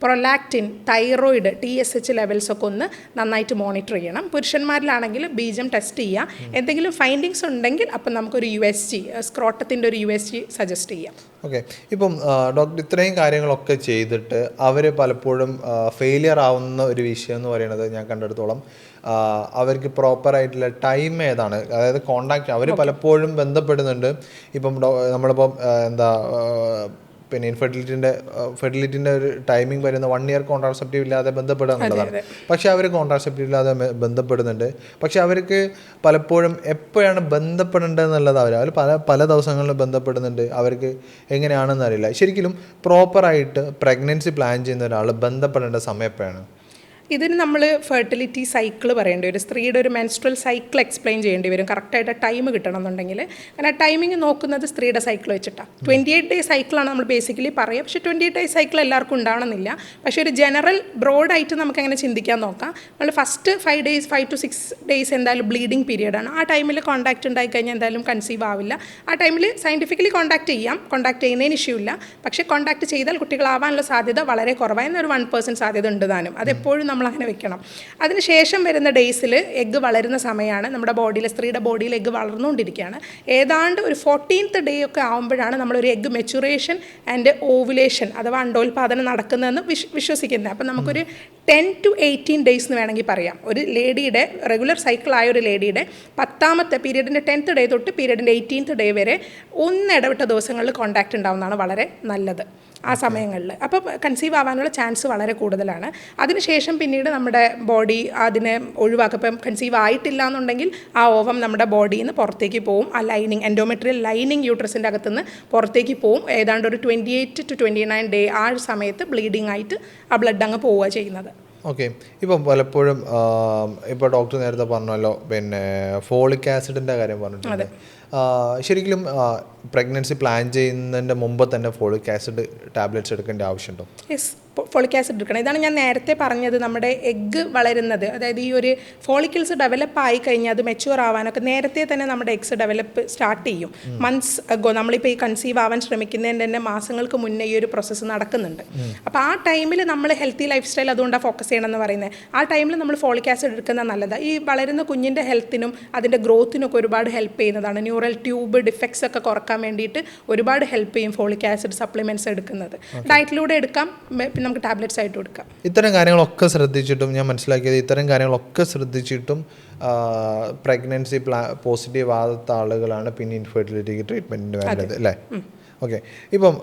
prolactin, thyroid, TSH levels ഒക്കെ ഒന്ന് നന്നായിട്ട് മോണിറ്റർ ചെയ്യണം. പുരുഷന്മാരിലാണെങ്കിൽ ബീജം ടെസ്റ്റ് ചെയ്യുക. എന്തെങ്കിലും ഫൈൻഡിങ്സ് ഉണ്ടെങ്കിൽ അപ്പം നമുക്കൊരു USG, സ്ക്രോട്ടത്തിൻ്റെ ഒരു USG സജസ്റ്റ് ചെയ്യാം. ഓക്കെ. ഇപ്പം ഡോക്ടർ ഇത്രയും കാര്യങ്ങളൊക്കെ ചെയ്തിട്ട് അവർ പലപ്പോഴും ഫെയിലിയർ ആവുന്ന ഒരു വിഷയം എന്ന് പറയുന്നത് ഞാൻ കണ്ടെടുത്തോളം അവർക്ക് പ്രോപ്പറായിട്ടുള്ള ടൈം ഏതാണ്, അതായത് കോണ്ടാക്ട് അവർ പലപ്പോഴും ബന്ധപ്പെടുന്നുണ്ട്. ഇപ്പം നമ്മളിപ്പം പിന്നെ ഫെർട്ടിലിറ്റിൻ്റെ ഒരു ടൈമിംഗ് വരുന്ന 1 ഇയർ കോൺട്രാസെപ്റ്റീവ് ഇല്ലാതെ ബന്ധപ്പെടുക എന്നുള്ളതാണ്. പക്ഷേ അവർ കോൺട്രാസെപ്റ്റീവ് ഇല്ലാതെ ബന്ധപ്പെടുന്നുണ്ട്. പക്ഷേ അവർക്ക് പലപ്പോഴും എപ്പോഴാണ് ബന്ധപ്പെടേണ്ടതെന്നുള്ളത് അവർ പല ദിവസങ്ങളിൽ ബന്ധപ്പെടുന്നുണ്ട്. അവർക്ക് എങ്ങനെയാണെന്ന് അറിയില്ല. ശരിക്കും പ്രോപ്പറായിട്ട് പ്രഗ്നൻസി പ്ലാൻ ചെയ്യുന്ന ഒരാൾ ബന്ധപ്പെടേണ്ട സമയം എപ്പോഴാണ്? ഇതിന് നമ്മൾ ഫെർട്ടിലിറ്റി സൈക്കിൾ പറയേണ്ടി വരും. സ്ത്രീയുടെ ഒരു മെൻസ്ട്രൽ സൈക്കിൾ എക്സ്പ്ലെയിൻ ചെയ്യേണ്ടി വരും കറക്റ്റായിട്ട് ടൈം കിട്ടണമെന്നുണ്ടെങ്കിൽ. കാരണം ടൈമിങ് നോക്കുന്നത് സ്ത്രീയുടെ സൈക്കിൾ വെച്ചിട്ടാണ്. 28 ഡേ സൈക്കിളാണ് നമ്മൾ ബേസിക്കലി പറയുക. പക്ഷേ 28 ഡേ സൈക്കിൾ എല്ലാവർക്കും ഉണ്ടാവണമെന്നില്ല. പക്ഷേ ഒരു ജനറൽ ബ്രോഡായിട്ട് നമുക്ക് അങ്ങനെ ചിന്തിക്കാൻ നോക്കാം. നമ്മൾ ഫസ്റ്റ് 5 to 6 ഡേയ്സ് എന്തായാലും ബ്ലീഡിങ് പീരിയഡാണ്. ആ ടൈമിൽ കോൺടാക്റ്റ് ഉണ്ടായിക്കഴിഞ്ഞാൽ എന്തായാലും കൺസീവ് ആവില്ല. ആ ടൈമിൽ സയൻറ്റിഫിക്കലി കോൺടാക്റ്റ് ചെയ്യാം, കോൺടാക്റ്റ് ചെയ്യുന്നതിന് ഇഷ്യൂ ഇല്ല. പക്ഷേ കോൺടാക്റ്റ് ചെയ്താൽ കുട്ടികളാവാനുള്ള സാധ്യത വളരെ കുറവായി, എന്നൊരു 1% സാധ്യത ഉണ്ട് താനും. അതെപ്പോഴും അങ്ങനെ വെക്കണം. അതിനുശേഷം വരുന്ന ഡേയ്സിൽ എഗ്ഗ് വളരുന്ന സമയമാണ്. നമ്മുടെ ബോഡിയിൽ, സ്ത്രീയുടെ ബോഡിയിൽ എഗ്ഗ് വളർന്നുകൊണ്ടിരിക്കുകയാണ്. ഏതാണ്ട് ഒരു 14th ഡേ ഒക്കെ ആകുമ്പോഴാണ് നമ്മളൊരു എഗ്ഗ് മെച്ചുറേഷൻ ആൻഡ് ഓവുലേഷൻ അഥവാ അണ്ടോൽപാദനം നടക്കുന്നതെന്ന് വിശ്വസിക്കുന്നത്. അപ്പം നമുക്കൊരു 10 to 18 ഡേയ്സ് എന്ന് വേണമെങ്കിൽ പറയാം. ഒരു ലേഡിയുടെ റെഗുലർ സൈക്കിളായ ഒരു ലേഡിയുടെ 10th പീരീഡിൻ്റെ 10th ഡേ തൊട്ട് പീരീഡിൻ്റെ 18th ഡേ വരെ ഇടവിട്ട ദിവസങ്ങളിൽ കോൺടാക്റ്റ് ഉണ്ടാവുന്നതാണ് വളരെ നല്ലത് ആ സമയങ്ങളിൽ. അപ്പോൾ കൺസീവ് ആവാനുള്ള ചാൻസ് വളരെ കൂടുതലാണ്. അതിനുശേഷം പിന്നീട് നമ്മുടെ ബോഡി അതിനെ ഒഴിവാക്കും. കൺസീവ് ആയിട്ടില്ല എന്നുണ്ടെങ്കിൽ ആ ഓവം നമ്മുടെ ബോഡിയിൽ നിന്ന് പുറത്തേക്ക് പോവും. ആ ലൈനിങ്, എൻഡോമെട്രിയൽ ലൈനിങ് യൂട്രസിൻ്റെ അകത്തുനിന്ന് പുറത്തേക്ക് പോവും. ഏതാണ്ട് ഒരു 28 to 29 ഡേ ആ സമയത്ത് ബ്ലീഡിങ് ആയിട്ട് ആ ബ്ലഡ് അങ്ങ് പോവുക ചെയ്യുന്നത്. ഓക്കെ. ഇപ്പം പലപ്പോഴും ഇപ്പോൾ ഡോക്ടർ നേരത്തെ പറഞ്ഞല്ലോ, പിന്നെ ഫോളിക് ആസിഡിൻ്റെ കാര്യം പറഞ്ഞിട്ടുണ്ട്. ശരിക്കും പ്രഗ്നൻസി പ്ലാൻ ചെയ്യുന്നതിൻ്റെ മുമ്പ് തന്നെ ഫോളിക് ആസിഡ് ടാബ്ലറ്റ്സ് എടുക്കേണ്ട ആവശ്യമുണ്ടോ? യെസ്, ഫോളിക് ആസിഡ് എടുക്കണം. ഇതാണ് ഞാൻ നേരത്തെ പറഞ്ഞത്. നമ്മുടെ എഗ്ഗ് വളരുന്നത്, അതായത് ഈ ഒരു ഫോളിക്കിൾസ് ഡെവലപ്പ് ആയി കഴിഞ്ഞാൽ അത് മെച്യൂർ ആവാനൊക്കെ നേരത്തെ തന്നെ നമ്മുടെ എഗ്സ് ഡെവലപ്പ് സ്റ്റാർട്ട് ചെയ്യും. മന്ത്സ് അഗോ നമ്മളിപ്പോൾ ഈ കൺസീവ് ആവാൻ ശ്രമിക്കുന്നതിൻ്റെ തന്നെ മാസങ്ങൾക്ക് മുന്നേ ഈ ഒരു പ്രോസസ്സ് നടക്കുന്നുണ്ട്. അപ്പോൾ ആ ടൈമിൽ നമ്മൾ ഹെൽത്തി ലൈഫ് സ്റ്റൈൽ അതുകൊണ്ടാണ് ഫോക്കസ് ചെയ്യണമെന്ന് പറയുന്നത്. ആ ടൈമിൽ നമ്മൾ ഫോളിക് ആസിഡ് എടുക്കുന്നത് നല്ലതാണ്. ഈ വളരുന്ന കുഞ്ഞിൻ്റെ ഹെൽത്തിനും അതിൻ്റെ ഗ്രോത്തിനൊക്കെ ഒരുപാട് ഹെൽപ്പ് ചെയ്യുന്നതാണ്. ന്യൂറൽ ട്യൂബ് ഡിഫക്ട്സ് ഒക്കെ കുറക്കാൻ വേണ്ടിയിട്ട് ഒരുപാട് ഹെൽപ്പ് ചെയ്യും ഫോളിക് ആസിഡ് സപ്ലിമെൻറ്റ്സ് എടുക്കുന്നത്. ഡയറ്റിലൂടെ എടുക്കാം, പിന്നെ നമുക്ക് ടാബ്ലറ്റ്സ് ആയിട്ട് എടുക്കാം. ഇത്തരം കാര്യങ്ങളൊക്കെ ശ്രദ്ധിച്ചിട്ടും ഞാൻ മനസ്സിലാക്കിയത്, ഇത്തരം കാര്യങ്ങളൊക്കെ ശ്രദ്ധിച്ചിട്ടും പ്രഗ്നൻസി പോസിറ്റീവ് ആകാത്ത ആളുകളാണ് പിന്നെ ഇൻഫെർട്ടിലിറ്റിക്ക് ട്രീറ്റ്മെൻറ്റിന് വേണ്ടത് അല്ലേ? ഓക്കെ. ഇപ്പം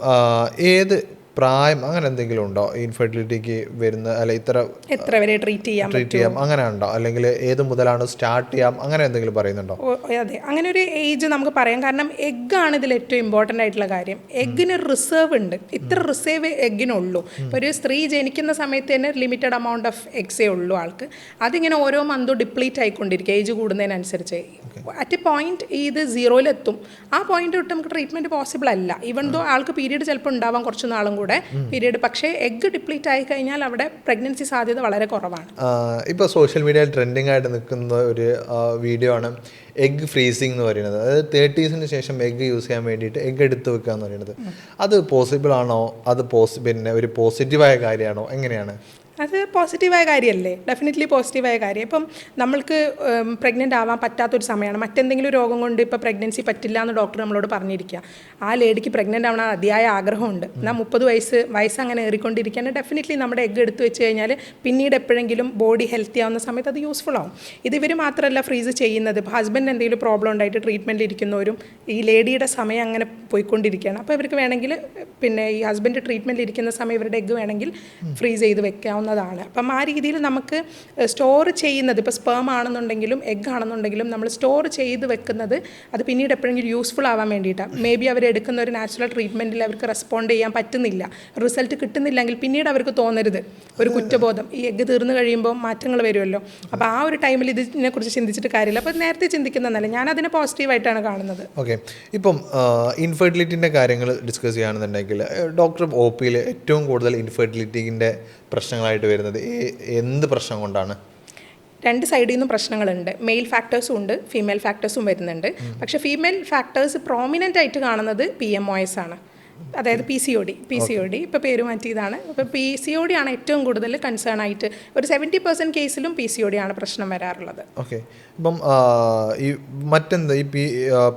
ഏത് പ്രായം അങ്ങനെ എന്തെങ്കിലും ഉണ്ടോ ഇൻഫെർട്ടിലിറ്റിക്ക് വരുന്ന, അല്ല എത്ര വരെ ട്രീറ്റ് ചെയ്യാം അങ്ങനെ ഉണ്ടോ? അല്ലെങ്കിൽ ഏത് മുതലാണ് സ്റ്റാർട്ട് ചെയ്യാം, അങ്ങനെ എന്തെങ്കിലും പറയുന്നുണ്ടോ? അതെ, അങ്ങനെ ഒരു ഏജ് നമുക്ക് പറയാം. കാരണം എഗ്ഗാണ് ഇതിൽ ഏറ്റവും ഇമ്പോർട്ടൻ്റ് ആയിട്ടുള്ള കാര്യം. എഗ്ഗിന് റിസർവ് ഉണ്ട്. ഇത്ര റിസർവ് എഗ്ഗിനുള്ളൂ. ഇപ്പോൾ ഒരു സ്ത്രീ ജനിക്കുന്ന സമയത്ത് തന്നെ ലിമിറ്റഡ് എമൗണ്ട് ഓഫ് എഗ്സേ ഉള്ളൂ ആൾക്ക്. അതിങ്ങനെ ഓരോ മന്തും ഡിപ്ലീറ്റ് ആയിക്കൊണ്ടിരിക്കുക ഏജ് കൂടുന്നതിനനുസരിച്ച്. അറ്റ് എ പോയിന്റ് ഇത് 0-ലെത്തും. ആ പോയിന്റ് തൊട്ട് നമുക്ക് ട്രീറ്റ്മെൻറ്റ് പോസിബിൾ അല്ല. ഈവൻ ദോ ആൾക്ക് പീരീഡ് ചിലപ്പോൾ ഉണ്ടാവാം കുറച്ച് നാളും കൂടെ പീരീഡ്. പക്ഷേ എഗ്ഗ് ഡിപ്ലീറ്റ് ആയി കഴിഞ്ഞാൽ അവിടെ പ്രഗ്നൻസി സാധ്യത വളരെ കുറവാണ്. ഇപ്പോൾ സോഷ്യൽ മീഡിയയിൽ ട്രെൻഡിങ് ആയിട്ട് നിൽക്കുന്ന ഒരു വീഡിയോ ആണ് എഗ്ഗ് ഫ്രീസിംഗ് എന്ന് പറയുന്നത്. അതായത് 30s ശേഷം എഗ്ഗ് യൂസ് ചെയ്യാൻ വേണ്ടിയിട്ട് എഗ്ഗ് എടുത്ത് വെക്കുക എന്ന് പറയുന്നത്. അത് പോസിബിൾ ആണോ? അത് പിന്നെ ഒരു പോസിറ്റീവായ കാര്യമാണോ? എങ്ങനെയാണ്? അത് പോസിറ്റീവായ കാര്യമല്ലേ, ഡെഫിനറ്റ്ലി പോസിറ്റീവായ കാര്യം. ഇപ്പം നമ്മൾക്ക് പ്രഗ്നൻ്റ് ആവാൻ പറ്റാത്തൊരു സമയമാണ്, മറ്റെന്തെങ്കിലും രോഗം കൊണ്ട് ഇപ്പോൾ പ്രഗ്നൻസി പറ്റില്ല എന്ന് ഡോക്ടർ നമ്മളോട് പറഞ്ഞിരിക്കുക, ആ ലേഡിക്ക് പ്രഗ്നൻ്റ് ആവണ അതിയായ ആഗ്രഹമുണ്ട്, എന്നാൽ 30 വയസ്സ് അങ്ങനെ ഏറിക്കൊണ്ടിരിക്കുകയാണ്, ഡെഫിനറ്റ്ലി നമ്മുടെ എഗ്ഗ് എടുത്ത് വെച്ച് കഴിഞ്ഞാൽ പിന്നീട് എപ്പോഴെങ്കിലും ബോഡി ഹെൽത്തി ആവുന്ന സമയത്ത് അത് യൂസ്ഫുൾ ആവും. ഇത് ഇവർ മാത്രമല്ല ഫ്രീസ് ചെയ്യുന്നത്, ഇപ്പോൾ ഹസ്ബൻഡ് എന്തെങ്കിലും പ്രോബ്ലം ഉണ്ടായിട്ട് ട്രീറ്റ്മെൻറ്റിൽ ഇരിക്കുന്നവരും ഈ ലേഡിയുടെ സമയം അങ്ങനെ പോയിക്കൊണ്ടിരിക്കുകയാണ്. അപ്പോൾ ഇവർക്ക് വേണമെങ്കിൽ പിന്നെ ഈ ഹസ്ബൻഡ് ട്രീറ്റ്മെൻറ്റിൽ ഇരിക്കുന്ന സമയം ഇവരുടെ എഗ്ഗ് വേണമെങ്കിൽ ഫ്രീസ് ചെയ്ത് വെക്കാവുന്നതാണ്. അപ്പം ആ രീതിയിൽ നമുക്ക് സ്റ്റോർ ചെയ്യുന്നത്, ഇപ്പോൾ സ്പേം ആണെന്നുണ്ടെങ്കിലും എഗ്ഗ് ആണെന്നുണ്ടെങ്കിലും നമ്മൾ സ്റ്റോർ ചെയ്ത് വെക്കുന്നത് അത് പിന്നീട് എപ്പോഴെങ്കിലും യൂസ്ഫുൾ ആവാൻ വേണ്ടിയിട്ടാണ്. മേ ബി അവരെടുക്കുന്ന ഒരു നാച്ചുറൽ ട്രീറ്റ്മെൻറ്റിൽ അവർക്ക് റെസ്പോണ്ട് ചെയ്യാൻ പറ്റുന്നില്ല, റിസൾട്ട് കിട്ടുന്നില്ലെങ്കിൽ പിന്നീട് അവർക്ക് തോന്നരുത് ഒരു കുറ്റബോധം, ഈ എഗ്ഗ് തീർന്നു കഴിയുമ്പോൾ മാറ്റങ്ങൾ വരുമല്ലോ. അപ്പോൾ ആ ഒരു ടൈമിൽ ഇതിനെക്കുറിച്ച് ചിന്തിച്ചിട്ട് കാര്യമില്ല. അപ്പോൾ നേരത്തെ ചിന്തിക്കുന്നതല്ല, ഞാനതിനെ പോസിറ്റീവായിട്ടാണ് കാണുന്നത്. ഓക്കെ, ഇപ്പം ഇൻഫെർട്ടിലിറ്റിൻ്റെ കാര്യങ്ങൾ ഡിസ്കസ് ചെയ്യുകയാണെന്നുണ്ടെങ്കിൽ ഡോക്ടർ ഒ പിയിൽ ഏറ്റവും കൂടുതൽ ഇൻഫെർട്ടിലിറ്റിൻ്റെ പ്രശ്നങ്ങളായിട്ട് വരുന്നത് എന്ത് പ്രശ്നം കൊണ്ടാണ്? രണ്ട് സൈഡിൽ നിന്നും പ്രശ്നങ്ങളുണ്ട്. മെയിൽ ഫാക്ടേഴ്സും ഉണ്ട്, ഫീമെയിൽ ഫാക്ടേഴ്സും വരുന്നുണ്ട്. പക്ഷേ ഫീമെയിൽ ഫാക്ടേഴ്സ് പ്രോമിനൻ്റ് ആയിട്ട് കാണുന്നത് PMOS ആണ്, അതായത് PCOD. ഇപ്പോൾ പേര് മാറ്റിയതാണ്. ഇപ്പോൾ PCOD ആണ് ഏറ്റവും കൂടുതൽ കൺസേൺ ആയിട്ട്, ഒരു 70% കേസിലും PCOD ആണ് പ്രശ്നം വരാറുള്ളത്. ഓക്കെ, ഇപ്പം ഈ മറ്റെന്ത് ഈ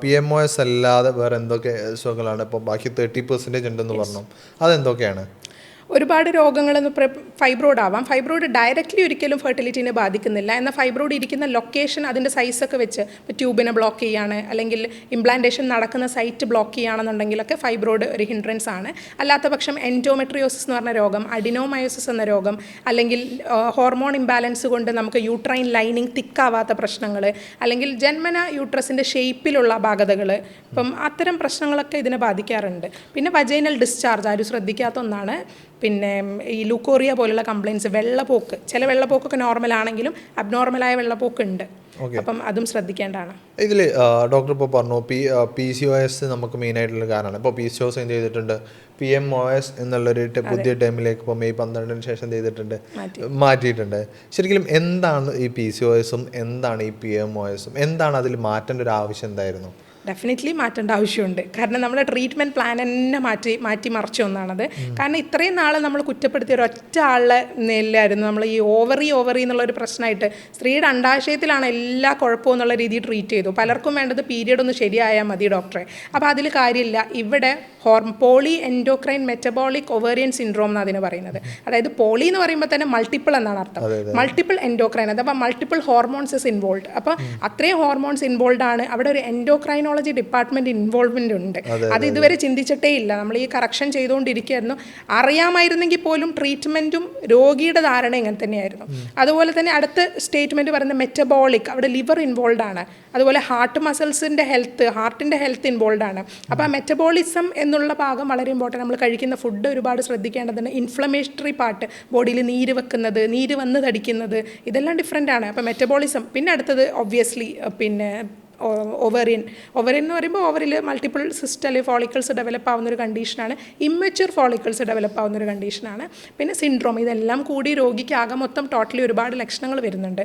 PMOS അല്ലാതെ വേറെ എന്തൊക്കെ അസുഖങ്ങളാണ് ഇപ്പോൾ ബാക്കി 30% ഉണ്ടെന്ന് പറഞ്ഞു, അതെന്തൊക്കെയാണ്? ഒരുപാട് രോഗങ്ങളെന്ന് ഫൈബ്രോയിഡ് ആവാം. ഫൈബ്രോയിഡ് ഡയറക്റ്റ്ലി ഒരിക്കലും ഫെർട്ടിലിറ്റിനെ ബാധിക്കുന്നില്ല, എന്നാൽ ഫൈബ്രോയിഡ് ഇരിക്കുന്ന ലൊക്കേഷൻ അതിൻ്റെ സൈസൊക്കെ വെച്ച് ഇപ്പോൾ ട്യൂബിനെ ബ്ലോക്ക് ചെയ്യാണ്, അല്ലെങ്കിൽ ഇംപ്ലാന്റേഷൻ നടക്കുന്ന സൈറ്റ് ബ്ലോക്ക് ചെയ്യുകയാണെന്നുണ്ടെങ്കിലൊക്കെ ഫൈബ്രോയിഡ് ഒരു ഹിൻഡ്രൻസ് ആണ്. അല്ലാത്ത പക്ഷം എൻഡോമെട്രിയോസിസ് എന്ന് പറഞ്ഞ രോഗം, അഡിനോമയോസിസ് എന്ന രോഗം, അല്ലെങ്കിൽ ഹോർമോൺ ഇംബാലൻസ് കൊണ്ട് നമുക്ക് യൂട്രൈൻ ലൈനിങ് തിക്കാവാത്ത പ്രശ്നങ്ങൾ, അല്ലെങ്കിൽ ജന്മന യൂട്രസിൻ്റെ ഷേപ്പിലുള്ള അപാകതകൾ, ഇപ്പം അത്തരം പ്രശ്നങ്ങളൊക്കെ ഇതിനെ ബാധിക്കാറുണ്ട്. പിന്നെ വജൈനൽ ഡിസ്ചാർജ് ആരും ശ്രദ്ധിക്കാത്ത ഒന്നാണ്. പിന്നെ ഈ ലൂക്കോറിയ പോലുള്ള കംപ്ലയിൻറ്റ്സ്, വെള്ളപ്പോക്ക്, ചില വെള്ളപ്പോക്കൊക്കെ നോർമലാണെങ്കിലും അബ്നോർമലായ വെള്ളപ്പോക്ക് ഉണ്ട്, അപ്പം അതും ശ്രദ്ധിക്കേണ്ടതാണ്. ഇതിൽ ഡോക്ടർ ഇപ്പോൾ പറഞ്ഞു PCOS നമുക്ക് മെയിനായിട്ടുള്ള കാരണമാണ്. ഇപ്പോൾ PCOS എന്ത് ചെയ്തിട്ടുണ്ട്, PMOS എന്നുള്ളൊരു പുതിയ ടൈമിലേക്ക് ഇപ്പോൾ മെയ് 12 ശേഷം ചെയ്തിട്ടുണ്ട്, മാറ്റിയിട്ടുണ്ട്. ശരിക്കും എന്താണ് ഈ PCOSും എന്താണ് ഈ PMOSും, എന്താണ് അതിൽ മാറ്റേണ്ട ഒരു ആവശ്യം എന്തായിരുന്നു? ഡെഫിനറ്റ്ലി മാറ്റേണ്ട ആവശ്യമുണ്ട്. കാരണം നമ്മുടെ ട്രീറ്റ്മെൻറ്റ് പ്ലാൻ തന്നെ മാറ്റി മറിച്ച ഒന്നാണത്. കാരണം ഇത്രയും നാൾ നമ്മൾ കുറ്റപ്പെടുത്തിയ ഒരൊറ്റ ആളെ നെല്ലായിരുന്നു നമ്മൾ ഈ ഓവറി എന്നുള്ളൊരു പ്രശ്നമായിട്ട്, സ്ത്രീയുടെ അണ്ടാശയത്തിലാണ് എല്ലാ കുഴപ്പവും എന്നുള്ള രീതിയിൽ ട്രീറ്റ് ചെയ്തു. പലർക്കും വേണ്ടത് പീരിയഡ് ഒന്ന് ശരിയായാൽ മതി ഡോക്ടറെ. അപ്പോൾ അതിൽ കാര്യമില്ല. ഇവിടെ poly endocrine metabolic ovarian syndrome എന്നാണ് അതിന് പറയുന്നത്. അതായത് പോളി എന്ന് പറയുമ്പോൾ തന്നെ മൾട്ടിപ്പിൾ എന്നാണ് അർത്ഥം. മൾട്ടിപ്പിൾ എൻഡോക്രൈൻ, അഥവാ മൾട്ടിപ്പിൾ ഹോർമോൺസ് ഇസ് ഇൻവോൾവ്. അപ്പോൾ അത്രയും ഹോർമോൺസ് ഇൻവോൾവ് ആണ്. അവിടെ ഒരു എൻഡോക്രൈനോളജി ഡിപ്പാർട്ട്മെന്റ് ഇൻവോൾവ്മെന്റ് ഉണ്ട്. അത് ഇതുവരെ ചിന്തിച്ചിട്ടേ ഇല്ല. നമ്മൾ ഈ കറക്ഷൻ ചെയ്തുകൊണ്ടിരിക്കുകയായിരുന്നു. അറിയാമായിരുന്നെങ്കിൽ പോലും ട്രീറ്റ്മെന്റും രോഗിയുടെ ധാരണ ഇങ്ങനെ തന്നെയായിരുന്നു. അതുപോലെ തന്നെ അടുത്ത സ്റ്റേറ്റ്മെന്റ് പറയുന്നത് മെറ്റബോളിക്, അവിടെ ലിവർ ഇൻവോൾവ് ആണ്. അതുപോലെ ഹാർട്ട് മസിൽസിൻ്റെ ഹെൽത്ത്, ഹാർട്ടിൻ്റെ ഹെൽത്ത് ഇൻവോൾവ് ആണ്. അപ്പോൾ ആ മെറ്റബോളിസം എന്നുള്ള ഭാഗം വളരെ ഇമ്പോർട്ടൻ്റ്. നമ്മൾ കഴിക്കുന്ന ഫുഡ് ഒരുപാട് ശ്രദ്ധിക്കേണ്ടതുണ്ട്. ഇൻഫ്ലമേറ്ററി പാർട്ട്, ബോഡിയിൽ നീര് വെക്കുന്നത്, നീര് വന്ന് തടിക്കുന്നത്, ഇതെല്ലാം ഡിഫറെൻ്റ് ആണ്. അപ്പോൾ മെറ്റബോളിസം. പിന്നെ അടുത്തത് ഒബ്വിയസ്ലി പിന്നെ ഒവറിയൻ എന്ന് പറയുമ്പോൾ ഓവറിൽ മൾട്ടിപ്പിൾ സിസ്റ്റ് അല്ലെങ്കിൽ ഫോളിക്കിൾസ് ഡെവലപ്പ് ആവുന്നൊരു കണ്ടീഷനാണ്. ഇമ്മച്യൂർ ഫോളിക്കിൾസ് ഡെവലപ്പ് ആവുന്നൊരു കണ്ടീഷനാണ്. പിന്നെ സിൻഡ്രോം. ഇതെല്ലാം കൂടി രോഗിക്ക് ആകെ മൊത്തം ടോട്ടലി ഒരുപാട് ലക്ഷണങ്ങൾ വരുന്നുണ്ട്.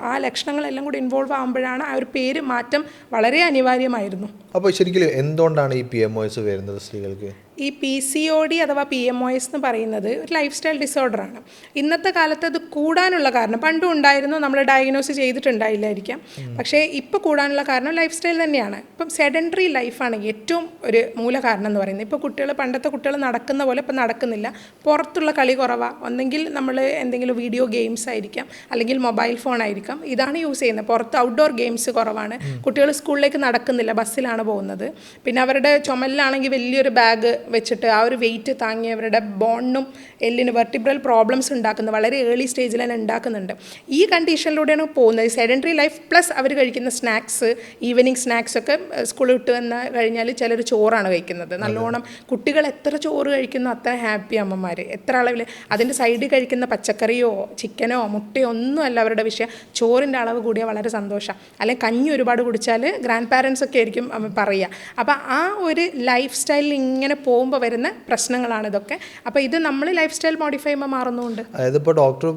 ആ ലക്ഷണങ്ങളെല്ലാം കൂടി ഇൻവോൾവ് ആകുമ്പോഴാണ് ആ ഒരു പേര് മാറ്റം വളരെ അനിവാര്യമായിരുന്നു. അപ്പോൾ ശരിക്കും എന്തുകൊണ്ടാണ് ഈ PMOS വരുന്നത് സ്ത്രീകൾക്ക്? ഈ PCOD അഥവാ PMOS എന്ന് പറയുന്നത് ഒരു ലൈഫ് സ്റ്റൈൽ ഡിസോർഡറാണ്. ഇന്നത്തെ കാലത്ത് അത് കൂടാനുള്ള കാരണം, പണ്ടും ഉണ്ടായിരുന്നു, നമ്മൾ ഡയഗ്നോസ് ചെയ്തിട്ടുണ്ടായില്ലായിരിക്കാം. പക്ഷേ ഇപ്പോൾ കൂടാനുള്ള കാരണം ലൈഫ് സ്റ്റൈൽ തന്നെയാണ്. ഇപ്പം സെഡൻറ്ററി ലൈഫാണ് ഏറ്റവും ഒരു മൂല കാരണം എന്ന് പറയുന്നത്. ഇപ്പോൾ പണ്ടത്തെ കുട്ടികൾ നടക്കുന്ന പോലെ ഇപ്പം നടക്കുന്നില്ല. പുറത്തുള്ള കളി കുറവാണ്. ഒന്നെങ്കിൽ നമ്മൾ എന്തെങ്കിലും വീഡിയോ ഗെയിംസ് ആയിരിക്കാം, അല്ലെങ്കിൽ മൊബൈൽ ഫോൺ ആയിരിക്കാം, ഇതാണ് യൂസ് ചെയ്യുന്നത്. പുറത്ത് ഔട്ട്ഡോർ ഗെയിംസ് കുറവാണ്. കുട്ടികൾ സ്കൂളിലേക്ക് നടക്കുന്നില്ല, ബസ്സിലാണ് പോകുന്നത്. പിന്നെ അവരുടെ ചുമലിലാണെങ്കിൽ വലിയൊരു ബാഗ് വെച്ചിട്ട് ആ ഒരു വെയിറ്റ് താങ്ങി അവരുടെ ബോണിനും എല്ലിന് വെർട്ടിബ്രൽ പ്രോബ്ലംസ് ഉണ്ടാക്കുന്നത് വളരെ ഏർലി സ്റ്റേജിൽ തന്നെ ഉണ്ടാക്കുന്നുണ്ട്. ഈ കണ്ടീഷനിലൂടെയാണ് പോകുന്നത്. സെഡൻറ്ററി ലൈഫ് പ്ലസ് അവർ കഴിക്കുന്ന സ്നാക്സ്, ഈവനിങ് സ്നാക്സ് ഒക്കെ സ്കൂളിൽ വിട്ട് വന്ന് കഴിഞ്ഞാൽ ചിലർ ചോറാണ് കഴിക്കുന്നത്. നല്ലോണം കുട്ടികൾ എത്ര ചോറ് കഴിക്കുന്നു അത്ര ഹാപ്പി അമ്മമാർ. എത്ര അളവിൽ അതിൻ്റെ സൈഡിൽ കഴിക്കുന്ന പച്ചക്കറിയോ ചിക്കനോ മുട്ടയോ ഒന്നുമല്ല അവരുടെ വിഷയം. ചോറിൻ്റെ അളവ് കൂടിയാൽ വളരെ സന്തോഷം. അല്ലെങ്കിൽ കഞ്ഞി ഒരുപാട് കുടിച്ചാൽ ഗ്രാൻഡ് പാരൻസ് ഒക്കെ ആയിരിക്കും പറയുക. അപ്പോൾ ആ ഒരു ലൈഫ് സ്റ്റൈലിൽ ഇങ്ങനെ പോകുമ്പോൾ വരുന്ന പ്രശ്നങ്ങളാണ് ഇതൊക്കെ. അപ്പോൾ ഇത് നമ്മൾ ലൈഫ് സ്റ്റൈൽ മോഡിഫൈ ചെയ്യുമ്പോൾ മാറുന്നുണ്ട്. അതായത് ഇപ്പോൾ ഡോക്ടർ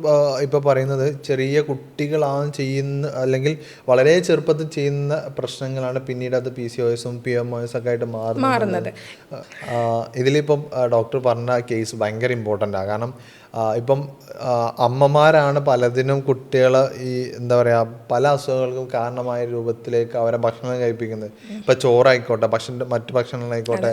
ഇപ്പോൾ പറയുന്നത് ചെറിയ കുട്ടികളാണ് ചെയ്യുന്ന, അല്ലെങ്കിൽ വളരെ ചെറുപ്പത്തിൽ ചെയ്യുന്ന പ്രശ്നങ്ങളാണ് പിന്നീട് അത് PCOSും PMOS ഒക്കെ ആയിട്ട് മാറുന്നത്. ഇതിലിപ്പം ഡോക്ടർ പറഞ്ഞ കേസ് ഭയങ്കര ഇമ്പോർട്ടൻ്റ് ആണ്. കാരണം ഇപ്പം അമ്മമാരാണ് പലതിനും കുട്ടികളെ ഈ എന്താ പറയുക പല അസുഖങ്ങൾക്കും കാരണമായ രൂപത്തിലേക്ക് അവരെ ഭക്ഷണം കഴിപ്പിക്കുന്നത്. ഇപ്പം ചോറായിക്കോട്ടെ, മറ്റു ഭക്ഷണങ്ങളായിക്കോട്ടെ.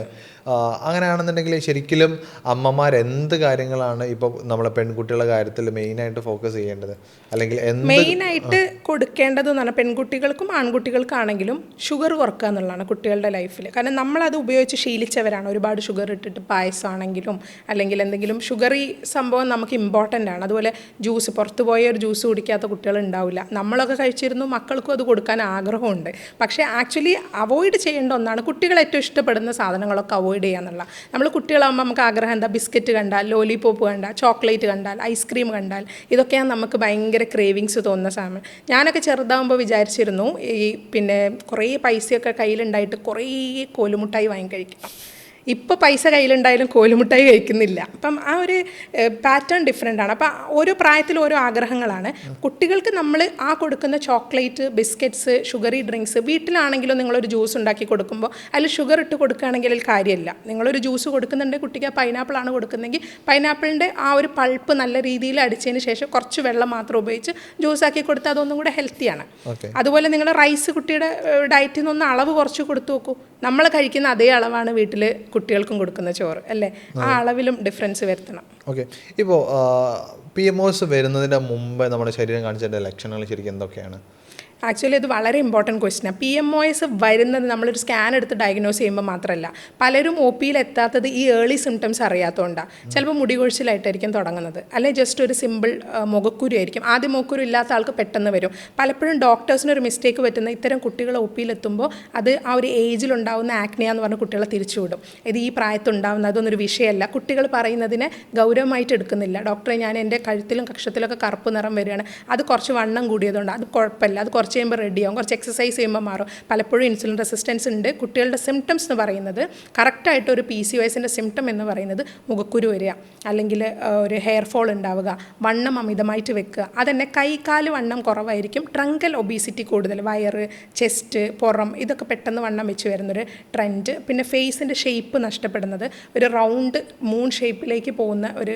അങ്ങനെയാണെന്നുണ്ടെങ്കിൽ ശരിക്കും അമ്മമാർ എന്ത് കാര്യങ്ങളാണ് ഇപ്പോൾ നമ്മളെ പെൺകുട്ടികളുടെ കാര്യത്തിൽ മെയിനായിട്ട് ഫോക്കസ് ചെയ്യേണ്ടത്, അല്ലെങ്കിൽ മെയിനായിട്ട് കൊടുക്കേണ്ടത് എന്ന് പറഞ്ഞാൽ പെൺകുട്ടികൾക്കും ആൺകുട്ടികൾക്കാണെങ്കിലും ഷുഗർ കുറക്കുക എന്നുള്ളതാണ് കുട്ടികളുടെ ലൈഫിൽ. കാരണം നമ്മളത് ഉപയോഗിച്ച് ശീലിച്ചവരാണ്. ഒരുപാട് ഷുഗർ ഇട്ടിട്ട് പായസമാണെങ്കിലും അല്ലെങ്കിൽ എന്തെങ്കിലും ഷുഗറി സംഭവം നമുക്ക് ഇമ്പോർട്ടൻ്റ് ആണ്. അതുപോലെ ജ്യൂസ്, പുറത്ത് പോയ ഒരു ജ്യൂസ് കുടിക്കാത്ത കുട്ടികൾ ഉണ്ടാവില്ല. നമ്മളൊക്കെ കഴിച്ചിരുന്നു, മക്കൾക്കും അത് കൊടുക്കാൻ ആഗ്രഹമുണ്ട്. പക്ഷേ ആക്ച്വലി അവോയ്ഡ് ചെയ്യേണ്ട ഒന്നാണ്. കുട്ടികൾ ഏറ്റവും ഇഷ്ടപ്പെടുന്ന സാധനങ്ങളൊക്കെ അവോയ്ഡ് ചെയ്യുക എന്നുള്ള. നമ്മൾ കുട്ടികളാകുമ്പോൾ നമുക്ക് ആഗ്രഹം എന്താ, ബിസ്ക്കറ്റ് കണ്ടാൽ, ലോലിപോപ്പ് കണ്ടാൽ, ചോക്ലേറ്റ് കണ്ടാൽ, ഐസ്ക്രീം കണ്ടാൽ, ഇതൊക്കെയാണ് നമുക്ക് ഭയങ്കര ക്രേവിങ്സ് തോന്നുന്ന സാധനം. ഞാനൊക്കെ ചെറുതാകുമ്പോൾ വിചാരിച്ചിരുന്നു ഈ കുറേ പൈസയൊക്കെ കയ്യിലുണ്ടായിട്ട് കുറേ കോലുമുട്ടായി വാങ്ങി കഴിക്കണം. ഇപ്പോൾ പൈസ കയ്യിലുണ്ടായാലും കോലുമുട്ടായി കഴിക്കുന്നില്ല. അപ്പം ആ ഒരു പാറ്റേൺ ഡിഫറെൻ്റ് ആണ്. അപ്പം ഓരോ പ്രായത്തിൽ ഓരോ ആഗ്രഹങ്ങളാണ്. കുട്ടികൾക്ക് നമ്മൾ ആ കൊടുക്കുന്ന ചോക്ലേറ്റ്, ബിസ്ക്കറ്റ്സ്, ഷുഗറി ഡ്രിങ്ക്സ്, വീട്ടിലാണെങ്കിലും നിങ്ങളൊരു ജ്യൂസ് ഉണ്ടാക്കി കൊടുക്കുമ്പോൾ അതിൽ ഷുഗർ ഇട്ട് കൊടുക്കുകയാണെങ്കിൽ അതിൽ കാര്യമില്ല. നിങ്ങളൊരു ജ്യൂസ് കൊടുക്കുന്നുണ്ടെങ്കിൽ കുട്ടിക്ക് പൈനാപ്പിളാണ് കൊടുക്കുന്നതെങ്കിൽ പൈനാപ്പിളിൻ്റെ ആ ഒരു പൾപ്പ് നല്ല രീതിയിൽ അടിച്ചതിന് ശേഷം കുറച്ച് വെള്ളം മാത്രം ഉപയോഗിച്ച് ജ്യൂസാക്കി കൊടുത്താൽ അതൊന്നും കൂടെ ഹെൽത്തിയാണ്. അതുപോലെ നിങ്ങൾ റൈസ് കുട്ടിയുടെ ഡയറ്റിൽ നിന്നൊന്ന് അളവ് കുറച്ച് കൊടുത്തു നോക്കൂ. നമ്മൾ കഴിക്കുന്ന അതേ അളവാണ് വീട്ടിൽ കുട്ടികൾക്കും കൊടുക്കുന്ന ചോറ്, അല്ലേ? ആ അളവിലും ഡിഫറൻസ് വരുത്തണം. ഓക്കെ. ഇപ്പോൾ PMOS വരുന്നതിൻ്റെ മുമ്പ് നമ്മുടെ ശരീരം കാണിച്ചതിൻ്റെ ലക്ഷണങ്ങൾ ശരിക്കും എന്തൊക്കെയാണ്? ആക്ച്വലി ഇത് വളരെ ഇമ്പോർട്ടൻറ്റ് ക്വസ്റ്റ്യനാണ്. PMOS വരുന്നത് നമ്മളൊരു സ്കാൻ എടുത്ത് ഡയഗ്നോസ് ചെയ്യുമ്പോൾ മാത്രമല്ല, പലരും OP എത്താത്തത് ഈ ഏർലി സിംറ്റംസ് അറിയാത്തതുകൊണ്ടാണ്. ചിലപ്പോൾ മുടി കൊഴിച്ചിലായിട്ടായിരിക്കും തുടങ്ങുന്നത്, അല്ലെങ്കിൽ ജസ്റ്റ് ഒരു സിമ്പിൾ മുഖക്കുരു ആയിരിക്കും. ആദ്യം മുഖക്കുരു ഇല്ലാത്ത ആൾക്ക് പെട്ടെന്ന് വരും. പലപ്പോഴും ഡോക്ടേഴ്സിനൊരു മിസ്റ്റേക്ക് പറ്റുന്ന ഇത്തരം കുട്ടികൾ OP എത്തുമ്പോൾ അത് ആ ഒരു ഏജിലുണ്ടാവുന്ന ആക്നിയ എന്ന് പറഞ്ഞ് കുട്ടികളെ തിരിച്ചുവിടും. ഇത് ഈ പ്രായത്തുണ്ടാവുന്ന അതൊന്നൊരു വിഷയമല്ല. കുട്ടികൾ പറയുന്നതിനെ ഗൗരവമായിട്ട് എടുക്കുന്നില്ല. ഡോക്ടറെ, ഞാൻ എൻ്റെ കഴുത്തിലും കക്ഷത്തിലൊക്കെ കറുപ്പ് നിറം വരികയാണ്, അത് കുറച്ച് വണ്ണം കൂടിയതുകൊണ്ട് അത് കുഴപ്പമില്ല, അത് കുറച്ച് ചെയ്യുമ്പോൾ റെഡിയാവും, കുറച്ച് എക്സസൈസ് ചെയ്യുമ്പോൾ മാറും. പലപ്പോഴും ഇൻസുലിൻ റെസിസ്റ്റൻസ് ഉണ്ട്. കുട്ടികളുടെ സിംറ്റംസ് എന്ന് പറയുന്നത് കറക്റ്റായിട്ട് ഒരു PCOSൻ്റെ സിംറ്റം എന്ന് പറയുന്നത് മുഖക്കുരു വരിക, അല്ലെങ്കിൽ ഒരു ഹെയർ ഫോൾ ഉണ്ടാവുക, വണ്ണം അമിതമായിട്ട് വെക്കുക. അതന്നെ കൈകാല് വണ്ണം കുറവായിരിക്കും, ട്രങ്കൽ ഒബീസിറ്റി കൂടുതൽ, വയറ്, ചെസ്റ്റ്, പുറം, ഇതൊക്കെ പെട്ടെന്ന് വണ്ണം വെച്ച് വരുന്നൊരു ട്രെൻഡ്. പിന്നെ ഫേസിൻ്റെ ഷേപ്പ് നഷ്ടപ്പെടുന്നത്, ഒരു റൗണ്ട് മൂൺ ഷേപ്പിലേക്ക് പോകുന്ന ഒരു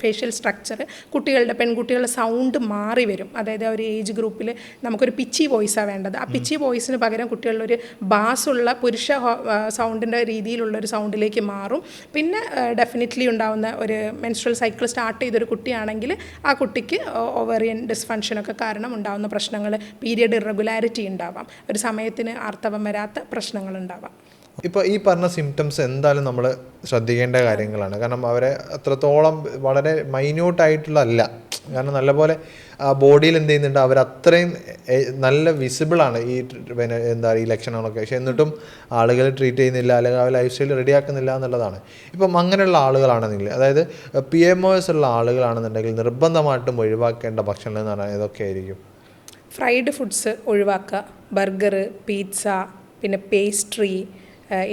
ഫേഷ്യൽ സ്ട്രക്ചർ. പെൺകുട്ടികളുടെ സൗണ്ട് മാറി വരും. അതായത് ഒരു ഏജ് ഗ്രൂപ്പിൽ നമുക്കൊരു പിച്ചി വോയിസാണ് വേണ്ടത്. ആ പിച്ചി വോയിസിന് പകരം കുട്ടികളിലൊരു ബാസുള്ള പുരുഷ സൗണ്ടിൻ്റെ രീതിയിലുള്ളൊരു സൗണ്ടിലേക്ക് മാറും. പിന്നെ ഡെഫിനറ്റ്ലി ഉണ്ടാകുന്ന ഒരു മെൻസ്ട്രൽ സൈക്കിൾ സ്റ്റാർട്ട് ചെയ്തൊരു കുട്ടിയാണെങ്കിൽ ആ കുട്ടിക്ക് ഓവറിയൻ ഡിസ്ഫങ്ഷനൊക്കെ കാരണം ഉണ്ടാകുന്ന പ്രശ്നങ്ങൾ, പീരിയഡ് ഇറഗുലാരിറ്റി ഉണ്ടാവാം, ഒരു സമയത്തിന് ആർത്തവം വരാത്ത പ്രശ്നങ്ങളുണ്ടാവാം. ഇപ്പോൾ ഈ പറഞ്ഞ സിംറ്റംസ് എന്തായാലും നമ്മൾ ശ്രദ്ധിക്കേണ്ട കാര്യങ്ങളാണ്. കാരണം അവരെ അത്രത്തോളം വളരെ മൈന്യൂട്ടായിട്ടുള്ളതല്ല. കാരണം നല്ലപോലെ ബോഡിയിൽ എന്ത് ചെയ്യുന്നുണ്ട്, അവരത്രയും നല്ല വിസിബിളാണ് ഈ ഈ ലക്ഷണങ്ങളൊക്കെ. പക്ഷേ എന്നിട്ടും ആളുകൾ ട്രീറ്റ് ചെയ്യുന്നില്ല, അല്ലെങ്കിൽ അവർ ലൈഫ് സ്റ്റൈൽ റെഡിയാക്കുന്നില്ല എന്നുള്ളതാണ്. ഇപ്പം അങ്ങനെയുള്ള ആളുകളാണെന്നെങ്കിൽ, അതായത് PMOS ഉള്ള ആളുകളാണെന്നുണ്ടെങ്കിൽ നിർബന്ധമായിട്ടും ഒഴിവാക്കേണ്ട ഭക്ഷണം എന്ന് പറഞ്ഞാൽ ഏതൊക്കെ ആയിരിക്കും? ഫ്രൈഡ് ഫുഡ്സ് ഒഴിവാക്കുക. ബർഗർ, പിസ്സ, പിന്നെ pastry,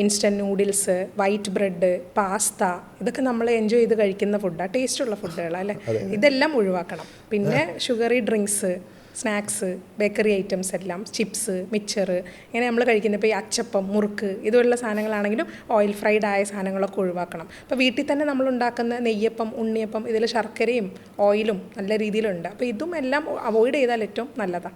instant noodles, white bread, pasta, ഇതൊക്കെ നമ്മൾ എൻജോയ് ചെയ്ത് കഴിക്കുന്ന ഫുഡാണ്, ടേസ്റ്റുള്ള ഫുഡുകളാണ്, അല്ലേ? ഇതെല്ലാം ഒഴിവാക്കണം. പിന്നെ sugary drinks, snacks, bakery items എല്ലാം, ചിപ്സ്, മിച്ചർ, ഇങ്ങനെ നമ്മൾ കഴിക്കുന്നത്. ഇപ്പോൾ ഈ അച്ചപ്പം, മുറുക്ക്, ഇതുപോലുള്ള സാധനങ്ങളാണെങ്കിലും ഓയിൽ ഫ്രൈഡ് ആയ സാധനങ്ങളൊക്കെ ഒഴിവാക്കണം. അപ്പോൾ വീട്ടിൽ തന്നെ നമ്മൾ ഉണ്ടാക്കുന്ന നെയ്യപ്പം, ഉണ്ണിയപ്പം, ഇതിൽ ശർക്കരയും ഓയിലും നല്ല രീതിയിലുണ്ട്. അപ്പോൾ ഇതും എല്ലാം അവോയ്ഡ് ചെയ്താൽ ഏറ്റവും നല്ലതാണ്.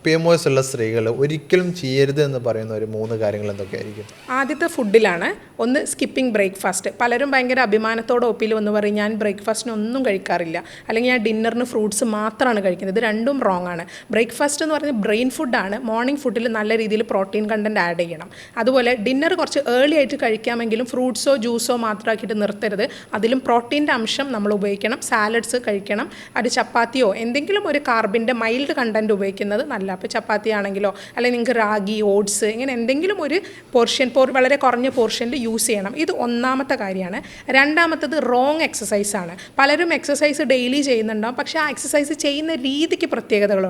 PMOS ഉള്ള സ്ത്രീകൾ ഒരിക്കലും ചെയ്യരുത് എന്ന് പറയുന്ന ഒരു 3 കാര്യങ്ങൾ എന്തൊക്കെയായിരിക്കും? ആദ്യത്തെ ഫുഡിലാണ്. ഒന്ന്, സ്കിപ്പിംഗ് ബ്രേക്ക്ഫാസ്റ്റ്. പലരും ഭയങ്കര അഭിമാനത്തോടെ OP വന്ന് പറയും, ഞാൻ ബ്രേക്ക്ഫാസ്റ്റിന് ഒന്നും കഴിക്കാറില്ല, അല്ലെങ്കിൽ ഞാൻ ഡിന്നറിന് ഫ്രൂട്ട്സ് മാത്രമാണ് കഴിക്കുന്നത്. ഇത് രണ്ടും റോങ് ആണ്. ബ്രേക്ക്ഫാസ്റ്റ് എന്ന് പറഞ്ഞാൽ ബ്രെയിൻ ഫുഡാണ്. മോർണിംഗ് ഫുഡിൽ നല്ല രീതിയിൽ പ്രോട്ടീൻ കണ്ടൻറ്റ് ആഡ് ചെയ്യണം. അതുപോലെ ഡിന്നർ കുറച്ച് ഏർലി ആയിട്ട് കഴിക്കാമെങ്കിലും ഫ്രൂട്ട്സോ ജ്യൂസോ മാത്രമാക്കിയിട്ട് നിർത്തരുത്. അതിലും പ്രോട്ടീൻ്റെ അംശം നമ്മൾ ഉപയോഗിക്കണം. സാലഡ്സ് കഴിക്കണം. അത് ചപ്പാത്തിയോ എന്തെങ്കിലും ഒരു കാർബിൻ്റെ മൈൽഡ് കണ്ടൻറ്റ് ഉപയോഗിക്കുന്നത് നല്ല. അപ്പോൾ ചപ്പാത്തി ആണെങ്കിലോ, അല്ലെങ്കിൽ നിങ്ങൾക്ക് റാഗി, ഓട്സ്, ഇങ്ങനെ എന്തെങ്കിലും ഒരു പോർഷൻ, വളരെ കുറഞ്ഞ പോർഷനിൽ യൂസ് ചെയ്യണം. ഇത് ഒന്നാമത്തെ കാര്യമാണ്. രണ്ടാമത്തത് റോങ് എക്സസൈസാണ്. പലരും എക്സസൈസ് ഡെയിലി ചെയ്യുന്നുണ്ടാവും, പക്ഷേ ആ എക്സസൈസ് ചെയ്യുന്ന രീതിക്ക് പ്രത്യേകതകളുണ്ട്.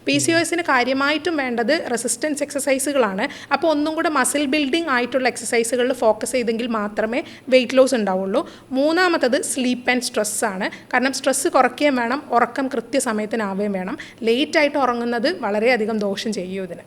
PCOSന് കാര്യമായിട്ടും വേണ്ടത് റെസിസ്റ്റൻസ് എക്സസൈസുകളാണ്. അപ്പോൾ ഒന്നും കൂടെ മസിൽ ബിൽഡിംഗ് ആയിട്ടുള്ള എക്സസൈസുകളിൽ ഫോക്കസ് ചെയ്തെങ്കിൽ മാത്രമേ വെയിറ്റ് ലോസ് ഉണ്ടാവുള്ളൂ. മൂന്നാമത്തത് സ്ലീപ്പ് ആൻഡ് സ്ട്രെസ്സാണ്. കാരണം സ്ട്രെസ്സ് കുറയ്ക്കുകയും വേണം, ഉറക്കം കൃത്യസമയത്തിനാവുകയും വേണം. ലേറ്റായിട്ട് ഉറങ്ങുന്നത് വളരെയധികം ദോഷം ചെയ്യും ഇതിന്.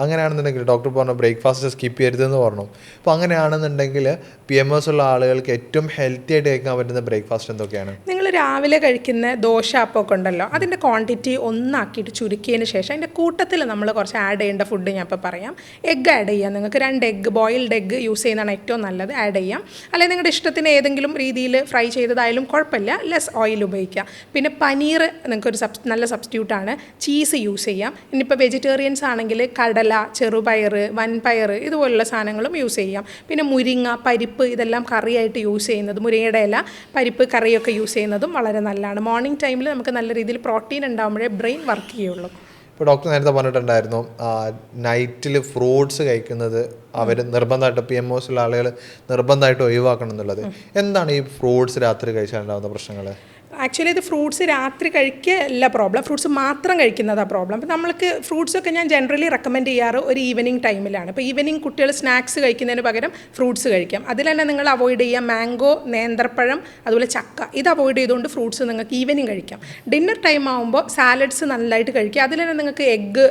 അങ്ങനെയാണെന്നുണ്ടെങ്കിൽ ഡോക്ടർ പറഞ്ഞു ബ്രേക്ക്ഫാസ്റ്റ് സ്കിപ്പ് ചെയ്യരുതെന്ന് പറഞ്ഞു. അപ്പോൾ അങ്ങനെയാണെന്നുണ്ടെങ്കിൽ PMS ഉള്ള ആളുകൾക്ക് ഏറ്റവും ഹെൽത്തി ആയിട്ട് കഴിക്കാൻ പറ്റുന്ന ബ്രേക്ക്ഫാസ്റ്റ് എന്തൊക്കെയാണ്? നിങ്ങൾ രാവിലെ കഴിക്കുന്ന ദോശ അപ്പമൊക്കെ ഉണ്ടല്ലോ, അതിൻ്റെ ക്വാണ്ടിറ്റി ഒന്നാക്കിയിട്ട് ചുരുക്കിയതിന് ശേഷം അതിൻ്റെ കൂട്ടത്തിൽ നമ്മൾ കുറച്ച് ആഡ് ചെയ്യേണ്ട ഫുഡ് ഞാൻ ഇപ്പോൾ പറയാം. എഗ്ഗ് ആഡ് ചെയ്യാം. നിങ്ങൾക്ക് 2 എഗ്ഗ്, ബോയിൽഡ് എഗ്ഗ് യൂസ് ചെയ്യുന്നതാണ് ഏറ്റവും നല്ലത്, ആഡ് ചെയ്യാം. അല്ലെങ്കിൽ നിങ്ങളുടെ ഇഷ്ടത്തിന് ഏതെങ്കിലും രീതിയിൽ ഫ്രൈ ചെയ്തതായാലും കുഴപ്പമില്ല, ലെസ് ഓയിൽ ഉപയോഗിക്കുക. പിന്നെ പനീർ നിങ്ങൾക്കൊരു നല്ല സബ്സ്റ്റിറ്റ്യൂട്ടാണ്. ചീസ് യൂസ് ചെയ്യാം. ഇനിയിപ്പോൾ വെജിറ്റേറിയൻസ് ആണെങ്കിൽ കടല, ചെറുപയർ, വൻപയർ ഇതുപോലുള്ള സാധനങ്ങളും യൂസ് ചെയ്യാം. പിന്നെ മുരിങ്ങ, പരിപ്പ് ഇതെല്ലാം കറിയായിട്ട് യൂസ് ചെയ്യുന്നത്, മുരിങ്ങയുടെ ഇല, പരിപ്പ് കറിയൊക്കെ യൂസ് ചെയ്യുന്നതും വളരെ നല്ലതാണ്. മോർണിംഗ് ടൈമിൽ നമുക്ക് നല്ല രീതിയിൽ പ്രോട്ടീൻ ഉണ്ടാകുമ്പോഴേ ബ്രെയിൻ വർക്ക് ചെയ്യുള്ളൂ. ഇപ്പോൾ ഡോക്ടർ നേരത്തെ പറഞ്ഞിട്ടുണ്ടായിരുന്നു നൈറ്റിൽ ഫ്രൂട്ട്സ് കഴിക്കുന്നത് അവർ നിർബന്ധമായിട്ട് PMS ഉള്ള ആളുകൾ നിർബന്ധമായിട്ട് ഒഴിവാക്കണം എന്നുള്ളത്. എന്താണ് ഈ ഫ്രൂട്ട്സ് രാത്രി കഴിച്ചാലുണ്ടാകുന്ന പ്രശ്നങ്ങൾ? ആക്ച്വലി ഇത് ഫ്രൂട്ട്സ് രാത്രി കഴിക്കുകയല്ല പ്രോബ്ലം, ഫ്രൂട്ട്സ് മാത്രം കഴിക്കുന്നതാണ് പ്രോബ്ലം. അപ്പോൾ നമ്മൾക്ക് ഫ്രൂട്ട്സൊക്കെ ഞാൻ ജനറലി റെക്കമെൻഡ് ചെയ്യാറ് ഒരു ഈവനിങ് ടൈമിലാണ്. ഇപ്പോൾ ഈവനിങ് കുട്ടികൾ സ്നാക്സ് കഴിക്കുന്നതിന് പകരം ഫ്രൂട്ട്സ് കഴിക്കാം. അതിൽ തന്നെ നിങ്ങൾ അവോയ്ഡ് ചെയ്യുക മാംഗോ, നേന്ത്രപ്പഴം, അതുപോലെ ചക്ക, ഇത് അവോയ്ഡ് ചെയ്തുകൊണ്ട് ഫ്രൂട്ട്സ് നിങ്ങൾക്ക് ഈവനിങ് കഴിക്കാം. ഡിന്നർ ടൈം ആകുമ്പോൾ സാലഡ്സ് നല്ലതായിട്ട് കഴിക്കുക. അതിൽ തന്നെ നിങ്ങൾക്ക് എഗ്ഗ്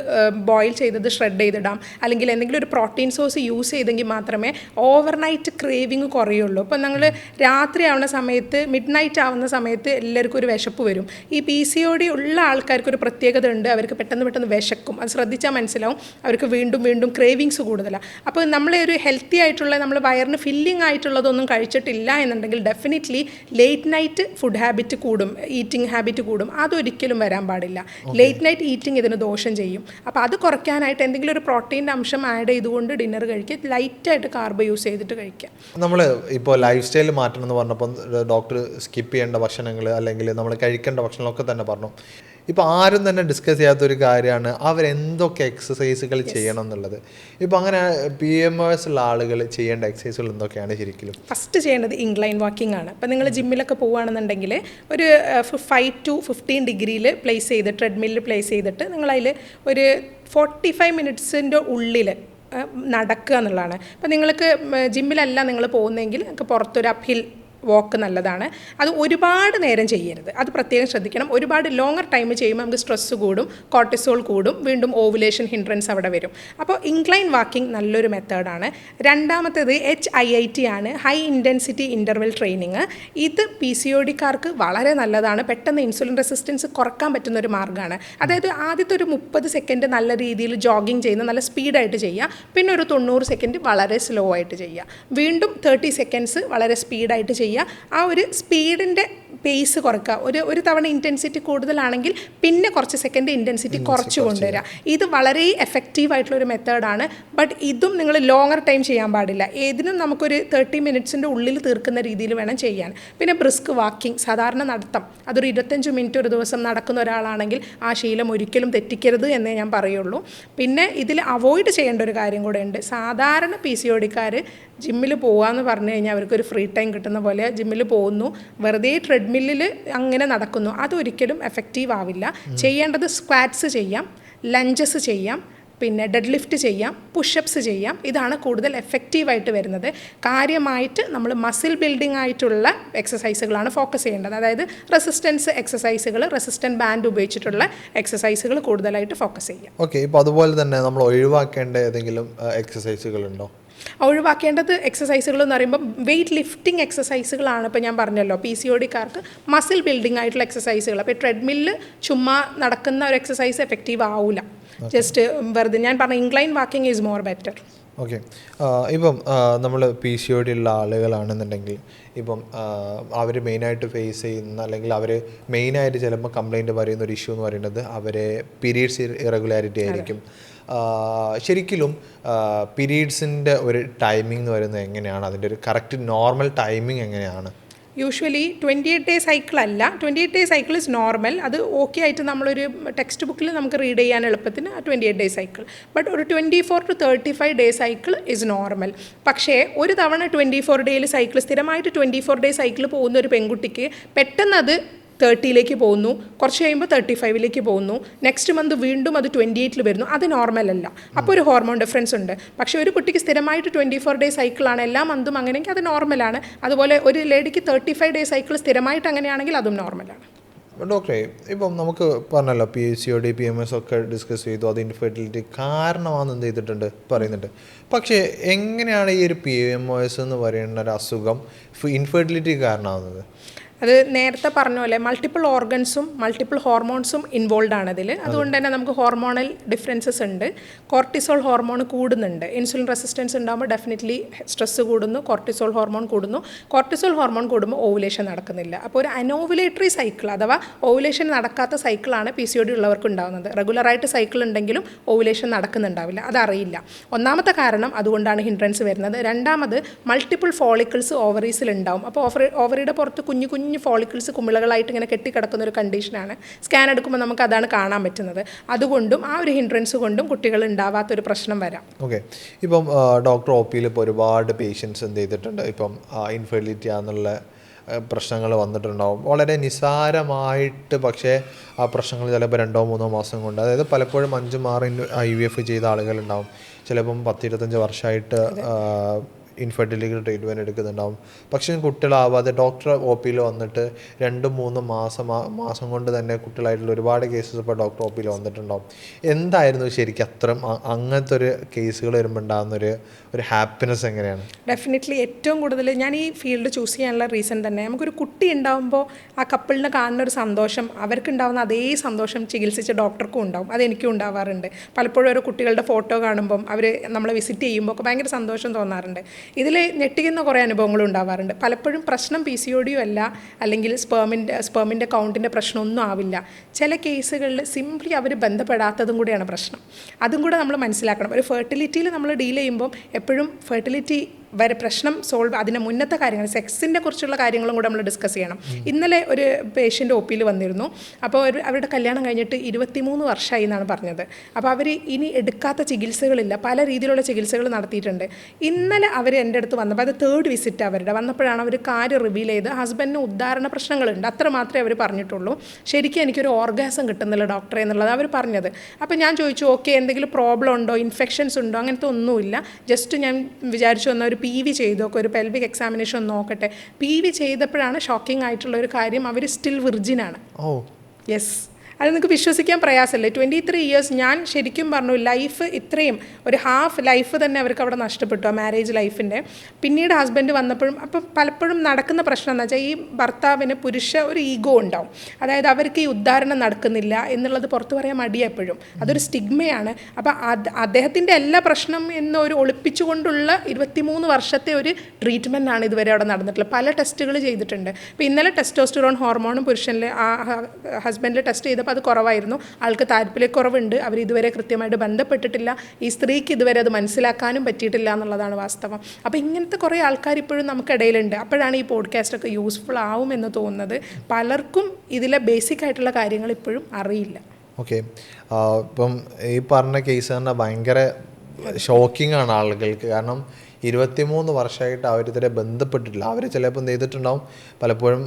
ബോയിൽ ചെയ്തത് ഷ്രെഡ് ചെയ്തിടാം, അല്ലെങ്കിൽ എന്തെങ്കിലും ഒരു പ്രോട്ടീൻ സോഴ്സ് യൂസ് ചെയ്തെങ്കിൽ മാത്രമേ ഓവർനൈറ്റ് ക്രേവിങ് കുറയുള്ളൂ. ഇപ്പോൾ നിങ്ങൾ രാത്രി ആവുന്ന സമയത്ത്, മിഡ് നൈറ്റ് ആവുന്ന സമയത്ത് എല്ലാവർക്കും ഒരു വിശപ്പ് വരും. ഈ PCOD ഉള്ള ആൾക്കാർക്ക് ഒരു പ്രത്യേകത ഉണ്ട്, അവർക്ക് പെട്ടെന്ന് വിശക്കും. അത് ശ്രദ്ധിച്ചാൽ മനസ്സിലാവും. അവർക്ക് വീണ്ടും ക്രേവിങ്സ് കൂടുതലാണ്. അപ്പോൾ നമ്മളെ ഒരു ഹെൽത്തി ആയിട്ടുള്ള, നമ്മൾ വയറിന് ഫില്ലിംഗ് ആയിട്ടുള്ളതൊന്നും കഴിച്ചിട്ടില്ല എന്നുണ്ടെങ്കിൽ definitely late night food habit കൂടും, ഈറ്റിംഗ് ഹാബിറ്റ് കൂടും. അതൊരിക്കലും വരാൻ പാടില്ല. ലേറ്റ് നൈറ്റ് ഈറ്റിംഗ് ഇതിന് ദോഷം ചെയ്യും. അപ്പോൾ അത് കുറയ്ക്കാനായിട്ട് എന്തെങ്കിലും ഒരു പ്രോട്ടീൻ്റെ അംശം ആഡ് ചെയ്തുകൊണ്ട് ഡിന്നർ കഴിക്കുക, ലൈറ്റായിട്ട് കാർബ് യൂസ് ചെയ്തിട്ട് കഴിക്കുക. നമ്മൾ ഇപ്പോൾ ലൈഫ് സ്റ്റൈൽ മാറ്റണം എന്ന് പറഞ്ഞപ്പോൾ ഡോക്ടർ സ്കിപ്പ് ചെയ്യേണ്ട ഭക്ഷണങ്ങൾ അല്ലെങ്കിൽ നമ്മൾ കഴിക്കേണ്ട ഭക്ഷണമൊക്കെ തന്നെ പറഞ്ഞു. ഇപ്പോൾ ആരും തന്നെ ഡിസ്കസ് ചെയ്യാത്തൊരു കാര്യമാണ് അവരെന്തൊക്കെ എക്സസൈസുകൾ ചെയ്യണം എന്നുള്ളത്. ഇപ്പോൾ അങ്ങനെ PMS ഉള്ള ആളുകൾ ചെയ്യേണ്ട എക്സസൈസുകൾ എന്തൊക്കെയാണ് ശരിക്കും? ഫസ്റ്റ് ചെയ്യേണ്ടത് ഇൻക്ലൈൻ വാക്കിംഗ് ആണ്. അപ്പോൾ നിങ്ങൾ ജിമ്മിലൊക്കെ പോവുകയാണെന്നുണ്ടെങ്കിൽ ഒരു 5 to 15 ഡിഗ്രിയിൽ പ്ലേസ് ചെയ്ത് ട്രെഡ്മില്ലിൽ പ്ലേസ് ചെയ്തിട്ട് നിങ്ങളതിൽ ഒരു 45 മിനിറ്റ്സിൻ്റെ ഉള്ളിൽ നടക്കുക എന്നുള്ളതാണ്. അപ്പോൾ നിങ്ങൾക്ക് ജിമ്മിലല്ല നിങ്ങൾ പോകുന്നതെങ്കിൽ നിങ്ങൾക്ക് പുറത്തൊരു അപ്ഹിൽ വാക്ക് നല്ലതാണ്. അത് ഒരുപാട് നേരം ചെയ്യരുത്, അത് പ്രത്യേകം ശ്രദ്ധിക്കണം. ഒരുപാട് ലോങ്ങർ ടൈം ചെയ്യുമ്പോൾ നമുക്ക് സ്ട്രെസ്സ് കൂടും, കോർട്ടിസോൾ കൂടും, വീണ്ടും ഓവുലേഷൻ ഹിൻഡ്രൻസ് അവിടെ വരും. അപ്പോൾ ഇൻക്ലൈൻ വാക്കിംഗ് നല്ലൊരു മെത്തേഡാണ്. രണ്ടാമത്തേത് HIIT ആണ്, ഹൈ ഇൻറ്റൻസിറ്റി ഇൻ്റർവെൽ ട്രെയിനിങ്. ഇത് PCODക്കാർക്ക് വളരെ നല്ലതാണ്. പെട്ടെന്ന് ഇൻസുലിൻ റെസിസ്റ്റൻസ് കുറക്കാൻ പറ്റുന്ന ഒരു മാർഗ്ഗമാണ്. അതായത് ആദ്യത്തെ ഒരു 30 സെക്കൻഡ് നല്ല രീതിയിൽ ജോഗിങ് ചെയ്യുന്ന, നല്ല സ്പീഡായിട്ട് ചെയ്യുക. പിന്നെ ഒരു 90 സെക്കൻഡ് വളരെ സ്ലോ ആയിട്ട് ചെയ്യുക. വീണ്ടും 30 സെക്കൻഡ്സ് വളരെ സ്പീഡായിട്ട് ചെയ്യുക. ആ ഒരു സ്പീഡിൻ്റെ പേസ് കുറയ്ക്കുക. ഒരു തവണ ഇൻറ്റൻസിറ്റി കൂടുതലാണെങ്കിൽ പിന്നെ കുറച്ച് സെക്കൻഡ് ഇൻറ്റൻസിറ്റി കുറച്ച് കൊണ്ടുവരിക. ഇത് വളരെ എഫക്റ്റീവായിട്ടുള്ളൊരു മെത്തേഡാണ്. ബട്ട് ഇതും നിങ്ങൾ ലോങ്ങർ ടൈം ചെയ്യാൻ പാടില്ല. ഏതിനും നമുക്കൊരു 30 മിനിറ്റ്സിൻ്റെ ഉള്ളിൽ തീർക്കുന്ന രീതിയിൽ വേണം ചെയ്യാൻ. പിന്നെ ബ്രിസ്ക് വാക്കിംഗ്, സാധാരണ നടത്തം, അതൊരു 25 മിനിറ്റ് ഒരു ദിവസം നടക്കുന്ന ഒരാളാണെങ്കിൽ ആ ശീലം ഒരിക്കലും തെറ്റിക്കരുത് എന്നേ ഞാൻ പറയുള്ളൂ. പിന്നെ ഇതിൽ അവോയ്ഡ് ചെയ്യേണ്ട ഒരു കാര്യം കൂടെ ഉണ്ട്. സാധാരണ PCODക്കാർ ജിമ്മിൽ പോകാമെന്ന് പറഞ്ഞു കഴിഞ്ഞാൽ അവർക്കൊരു ഫ്രീ ടൈം കിട്ടുന്ന പോലെ ജിമ്മിൽ പോകുന്നു, വെറുതെ ട്രെഡ്മില്ലിൽ അങ്ങനെ നടക്കുന്നു. അതൊരിക്കലും എഫക്റ്റീവ് ആവില്ല. ചെയ്യേണ്ടത് സ്ക്വാറ്റ്സ് ചെയ്യാം, ലഞ്ചസ് ചെയ്യാം, പിന്നെ ഡെഡ് ലിഫ്റ്റ് ചെയ്യാം, പുഷപ്സ് ചെയ്യാം. ഇതാണ് കൂടുതൽ എഫക്റ്റീവായിട്ട് വരുന്നത്. കാര്യമായിട്ട് നമ്മൾ മസിൽ ബിൽഡിംഗ് ആയിട്ടുള്ള എക്സസൈസുകളാണ് ഫോക്കസ് ചെയ്യേണ്ടത്. അതായത് റെസിസ്റ്റൻസ് എക്സസൈസുകൾ, റെസിസ്റ്റൻറ്റ് ബാൻഡ് ഉപയോഗിച്ചിട്ടുള്ള എക്സസൈസുകൾ കൂടുതലായിട്ട് ഫോക്കസ് ചെയ്യാം. ഓക്കെ, ഇപ്പോൾ അതുപോലെ തന്നെ നമ്മൾ ഒഴിവാക്കേണ്ട ഏതെങ്കിലും എക്സസൈസുകളുണ്ടോ? ഒഴിവാക്കേണ്ടത് എക്സസൈസുകൾ എന്ന് പറയുമ്പോൾ വെയിറ്റ് ലിഫ്റ്റിംഗ് എക്സസൈസുകളാണ്. ഇപ്പോൾ ഞാൻ പറഞ്ഞല്ലോ PCODക്കാർക്ക് മസിൽ ബിൽഡിംഗ് ആയിട്ടുള്ള എക്സസൈസുകൾ. അപ്പോൾ ട്രെഡ്മില്ല് ചുമ്മാ നടക്കുന്ന ഒരു എക്സസൈസ് എഫക്റ്റീവ് ആവില്ല. ജസ്റ്റ് വെറുതെ ഞാൻ പറഞ്ഞ incline walking is more better. Okay, ഇപ്പം നമ്മൾ PCOD ഉള്ള ആളുകളാണെന്നുണ്ടെങ്കിൽ ഇപ്പം അവർ മെയിനായിട്ട് ഫേസ് ചെയ്യുന്ന, അല്ലെങ്കിൽ അവർ മെയിനായിട്ട് ചിലപ്പോൾ കംപ്ലൈൻറ്റ് പറയുന്ന ഒരു ഇഷ്യൂ എന്ന് പറയുന്നത് അവരെ പീരീഡ്സ് ഇറഗുലാരിറ്റി ആയിരിക്കും. ശരിക്കും പീരീഡ്സിൻ്റെ ഒരു ടൈമിംഗ് എന്ന് പറയുന്നത് എങ്ങനെയാണ്? അതിൻ്റെ ഒരു കറക്റ്റ് നോർമൽ ടൈമിംഗ് എങ്ങനെയാണ്? യൂഷ്വലി 28 ഡേ സൈക്കിൾ അല്ല, 28 ഡേ സൈക്കിൾ ഇസ് നോർമൽ. അത് ഓക്കെ ആയിട്ട് നമ്മളൊരു ടെക്സ്റ്റ് ബുക്കിൽ നമുക്ക് റീഡ് ചെയ്യാൻ എളുപ്പത്തിന് 28 ഡേ സൈക്കിൾ. ബട്ട് ഒരു 24 to 35 day cycle is normal. പക്ഷേ ഒരു തവണ 24 ഡേയിൽ സൈക്കിൾ, സ്ഥിരമായിട്ട് 24 ഡേ സൈക്കിൾ പോകുന്ന ഒരു പെൺകുട്ടിക്ക് പെട്ടെന്ന് അത് 30ലേക്ക് പോകുന്നു, കുറച്ച് കഴിയുമ്പോൾ 35ലേക്ക് പോകുന്നു, നെക്സ്റ്റ് മന്ത് വീണ്ടും അത് 28ൽ വരുന്നു. അത് നോർമലല്ല. അപ്പോൾ ഒരു ഹോർമോൺ ഡിഫറൻസ് ഉണ്ട്. പക്ഷേ ഒരു കുട്ടിക്ക് സ്ഥിരമായിട്ട് 24 ഡേ സൈക്കിളാണ്, എല്ലാ മന്തും അങ്ങനെയെങ്കിൽ അത് നോർമലാണ്. അതുപോലെ ഒരു ലേഡിക്ക് 35 ഡേ സൈക്കിൾ സ്ഥിരമായിട്ട് അങ്ങനെയാണെങ്കിൽ അതും നോർമലാണ്. ഡോക്ടറെ ഇപ്പം നമുക്ക് പറഞ്ഞല്ലോ PCOD PMS ഒക്കെ ഡിസ്കസ് ചെയ്തു, അത് ഇൻഫെർട്ടിലിറ്റി കാരണമാണെന്ന് എന്ത് ചെയ്തിട്ടുണ്ട് പറയുന്നുണ്ട്. പക്ഷേ എങ്ങനെയാണ് ഈ ഒരു PMOS എന്ന് പറയുന്ന ഒരു അസുഖം ഇൻഫെർട്ടിലിറ്റി കാരണമാകുന്നത്? അത് നേരത്തെ പറഞ്ഞ പോലെ മൾട്ടിപ്പിൾ ഓർഗൻസും മൾട്ടിപ്പിൾ ഹോർമോൺസും ഇൻവോൾവ് ആണ് അതിൽ. അതുകൊണ്ട് തന്നെ നമുക്ക് ഹോർമോണൽ ഡിഫറൻസസ് ഉണ്ട്. കോർട്ടിസോൾ ഹോർമോൺ കൂടുന്നുണ്ട്. ഇൻസുലിൻ റെസിസ്റ്റൻസ് ഉണ്ടാകുമ്പോൾ ഡെഫിനറ്റ്ലി സ്ട്രെസ് കൂടുന്നു, കോർട്ടിസോൾ ഹോർമോൺ കൂടുന്നു. കോർട്ടിസോൾ ഹോർമോൺ കൂടുമ്പോൾ ഓവുലേഷൻ നടക്കുന്നില്ല. അപ്പോൾ ഒരു അനോവുലേറ്ററി സൈക്കിൾ അഥവാ ഓവുലേഷൻ നടക്കാത്ത സൈക്കിളാണ് PCOD ഉള്ളവർക്ക് ഉണ്ടാകുന്നത്. റെഗുലറായിട്ട് സൈക്കിൾ ഉണ്ടെങ്കിലും ഓവുലേഷൻ നടക്കുന്നുണ്ടാവില്ല, അതറിയില്ല. ഒന്നാമത്തെ കാരണം അതുകൊണ്ടാണ് ഹിൻഡ്രൻസ് വരുന്നത്. രണ്ടാമത് മൾട്ടിപ്പിൾ ഫോളിക്കിൾസ് ഓവറീസിൽ ഉണ്ടാവും. അപ്പോൾ ഓവറിയുടെ പുറത്ത് കുഞ്ഞു കുഞ്ഞു ഫോളിക്കിൾസ് കുമിളകളായിട്ട് ഇങ്ങനെ കെട്ടിക്കിടക്കുന്ന ഒരു കണ്ടീഷനാണ്. സ്കാൻ എടുക്കുമ്പോൾ നമുക്ക് അതാണ് കാണാൻ പറ്റുന്നത്. അതുകൊണ്ടും ആ ഒരു ഹിൻഡ്രൻസ് കൊണ്ടും കുട്ടികൾ ഉണ്ടാവാത്തൊരു പ്രശ്നം വരാം. ഓക്കെ, ഇപ്പം ഡോക്ടർ OPയിൽ ഇപ്പോൾ ഒരുപാട് പേഷ്യൻസ് എന്ത് ചെയ്തിട്ടുണ്ട്, ഇപ്പം ഇൻഫെർട്ടിലിറ്റി ആണെന്നുള്ള പ്രശ്നങ്ങൾ വന്നിട്ടുണ്ടാവും. വളരെ നിസ്സാരമായിട്ട്, പക്ഷേ ആ പ്രശ്നങ്ങൾ ചിലപ്പോൾ 2-3 മാസം കൊണ്ട്, അതായത് പലപ്പോഴും 5-6 IVF ചെയ്ത ആളുകളുണ്ടാവും. ചിലപ്പം 10-25 വർഷമായിട്ട് ഇൻഫെർട്ടിലിറ്റി ട്രീറ്റ്മെൻറ്റ് എടുക്കുന്നുണ്ടാവും. പക്ഷേ കുട്ടികളാവാതെ ഡോക്ടർ OPയിൽ വന്നിട്ട് 2-3 മാസം കൊണ്ട് തന്നെ കുട്ടികളായിട്ടുള്ള ഒരുപാട് കേസസ് ഇപ്പോൾ ഡോക്ടർ OPയിൽ വന്നിട്ടുണ്ടാവും. എന്തായിരുന്നു ശരിക്കും അത്രയും അങ്ങനത്തെ ഒരു കേസുകൾ വരുമ്പോൾ ഉണ്ടാകുന്നൊരു ഹാപ്പിനെസ് എങ്ങനെയാണ്? ഡെഫിനറ്റ്ലി ഏറ്റവും കൂടുതൽ ഞാൻ ഈ ഫീൽഡ് ചൂസ് ചെയ്യാനുള്ള റീസൺ തന്നെ, നമുക്കൊരു കുട്ടി ഉണ്ടാകുമ്പോൾ ആ കപ്പിളിന് കാണുന്ന ഒരു സന്തോഷം, അവർക്കുണ്ടാകുന്ന അതേ സന്തോഷം ചികിത്സിച്ച ഡോക്ടർക്കും ഉണ്ടാവും. അതെനിക്കും ഉണ്ടാവാറുണ്ട്. പലപ്പോഴും ഓരോ കുട്ടികളുടെ ഫോട്ടോ കാണുമ്പം അവർ നമ്മളെ വിസിറ്റ് ചെയ്യുമ്പോൾ ഒക്കെ ഭയങ്കര സന്തോഷം തോന്നാറുണ്ട്. ഇതിൽ ഞെട്ടിക്കുന്ന കുറേ അനുഭവങ്ങളും ഉണ്ടാവാറുണ്ട്. പലപ്പോഴും പ്രശ്നം PCOD അല്ല, അല്ലെങ്കിൽ സ്പെർമിൻ്റെ കൗണ്ടിൻ്റെ പ്രശ്നമൊന്നും ആവില്ല. ചില കേസുകളിൽ സിംപ്ലി അവർ ബന്ധപ്പെടാത്തതും കൂടിയാണ് പ്രശ്നം. അതും കൂടെ നമ്മൾ മനസ്സിലാക്കണം. ഒരു ഫെർട്ടിലിറ്റിയിൽ നമ്മൾ ഡീൽ ചെയ്യുമ്പം എപ്പോഴും ഫെർട്ടിലിറ്റി വരെ പ്രശ്നം സോൾവ്, അതിന് മുന്നത്തെ കാര്യങ്ങൾ, സെക്സിൻ്റെ കുറിച്ചുള്ള കാര്യങ്ങളും കൂടെ നമ്മൾ ഡിസ്കസ് ചെയ്യണം. ഇന്നലെ ഒരു പേഷ്യൻ്റ് OPയിൽ വന്നിരുന്നു. അപ്പോൾ അവരുടെ കല്യാണം കഴിഞ്ഞിട്ട് 23 വർഷമായി എന്നാണ് പറഞ്ഞത്. അപ്പോൾ അവർ ഇനി എടുക്കാത്ത ചികിത്സകളില്ല, പല രീതിയിലുള്ള ചികിത്സകൾ നടത്തിയിട്ടുണ്ട്. ഇന്നലെ അവർ എൻ്റെ അടുത്ത് വന്നപ്പോൾ, അത് 3rd വിസിറ്റ് അവരുടെ വന്നപ്പോഴാണ് അവർ കാര്യം റിവീൽ ചെയ്ത്, ഹസ്ബൻഡിന് ഉദ്ധാരണ പ്രശ്നങ്ങളുണ്ട്, അത്ര മാത്രമേ അവർ പറഞ്ഞിട്ടുള്ളൂ. ശരിക്കും എനിക്കൊരു ഓർഗാസം കിട്ടുന്നില്ല ഡോക്ടറെ എന്നുള്ളത് അവർ പറഞ്ഞത്. അപ്പോൾ ഞാൻ ചോദിച്ചു, ഓക്കെ എന്തെങ്കിലും പ്രോബ്ലം ഉണ്ടോ, ഇൻഫെക്ഷൻസ് ഉണ്ടോ? അങ്ങനത്തെ ഒന്നുമില്ല. ജസ്റ്റ് ഞാൻ വിചാരിച്ചു വന്ന ഒരു PV ചെയ്തോക്കെ, ഒരു പെൽവിക് എക്സാമിനേഷൻ നോക്കട്ടെ. PV ചെയ്തപ്പോഴാണ് ഷോക്കിംഗ് ആയിട്ടുള്ള ഒരു കാര്യം, അവർ സ്റ്റിൽ വിർജിനാണ്. യെസ്, അത് നിങ്ങൾക്ക് വിശ്വസിക്കാൻ പ്രയാസമല്ലേ. 23 ഇയേഴ്സ്. ഞാൻ ശരിക്കും പറഞ്ഞു, ലൈഫ് ഇത്രയും ഒരു ഹാഫ് ലൈഫ് തന്നെ അവർക്ക് അവിടെ നഷ്ടപ്പെട്ടു, ആ മാരേജ് ലൈഫിൻ്റെ. പിന്നീട് ഹസ്ബൻഡ് വന്നപ്പോഴും, അപ്പം പലപ്പോഴും നടക്കുന്ന പ്രശ്നം എന്ന് വെച്ചാൽ, ഈ ഭർത്താവിന് ഒരു ഈഗോ ഉണ്ടാവും. അതായത് അവർക്ക് ഈ ഉദ്ധാരണം നടക്കുന്നില്ല എന്നുള്ളത് പുറത്ത് പറയാൻ മടിയെപ്പോഴും, അതൊരു സ്റ്റിഗ്മയാണ്. അപ്പം അദ്ദേഹത്തിൻ്റെ എല്ലാ പ്രശ്നം എന്നൊരു ഒളിപ്പിച്ചുകൊണ്ടുള്ള 23 വർഷത്തെ ഒരു ട്രീറ്റ്മെൻറ്റാണ് ഇതുവരെ അവിടെ നടന്നിട്ടുള്ളത്. പല ടെസ്റ്റുകൾ ചെയ്തിട്ടുണ്ട്. അപ്പോൾ ഇന്നലെ ടെസ്റ്റോസ്റ്ററോൺ ഹോർമോണും പുരുഷനിൽ ഹസ്ബൻഡിൽ ടെസ്റ്റ് ചെയ്ത അത് കുറവായിരുന്നു. ആൾക്ക് താല്പര്യക്കുറവുണ്ട്. അവർ ഇതുവരെ കൃത്യമായിട്ട് ബന്ധപ്പെട്ടിട്ടില്ല. ഈ സ്ത്രീക്ക് ഇതുവരെ അത് മനസ്സിലാക്കാനും പറ്റിയിട്ടില്ല എന്നുള്ളതാണ് വാസ്തവം. അപ്പോൾ ഇങ്ങനത്തെ കുറേ ആൾക്കാർ ഇപ്പോഴും നമുക്കിടയിലുണ്ട്. അപ്പോഴാണ് ഈ പോഡ്കാസ്റ്റൊക്കെ യൂസ്ഫുൾ ആവുമെന്ന് തോന്നുന്നത്. പലർക്കും ഇതിലെ ബേസിക് ആയിട്ടുള്ള കാര്യങ്ങൾ ഇപ്പോഴും അറിയില്ല. ഓക്കെ, ഇപ്പം ഈ പറഞ്ഞ കേസ് തന്നെ ഭയങ്കര ഷോക്കിംഗ് ആണ് ആളുകൾക്ക്. കാരണം 23 വർഷമായിട്ട് അവരിതുവരെ ബന്ധപ്പെട്ടിട്ടില്ല. അവർ ചിലപ്പോൾ എന്ത് ചെയ്തിട്ടുണ്ടാവും, പലപ്പോഴും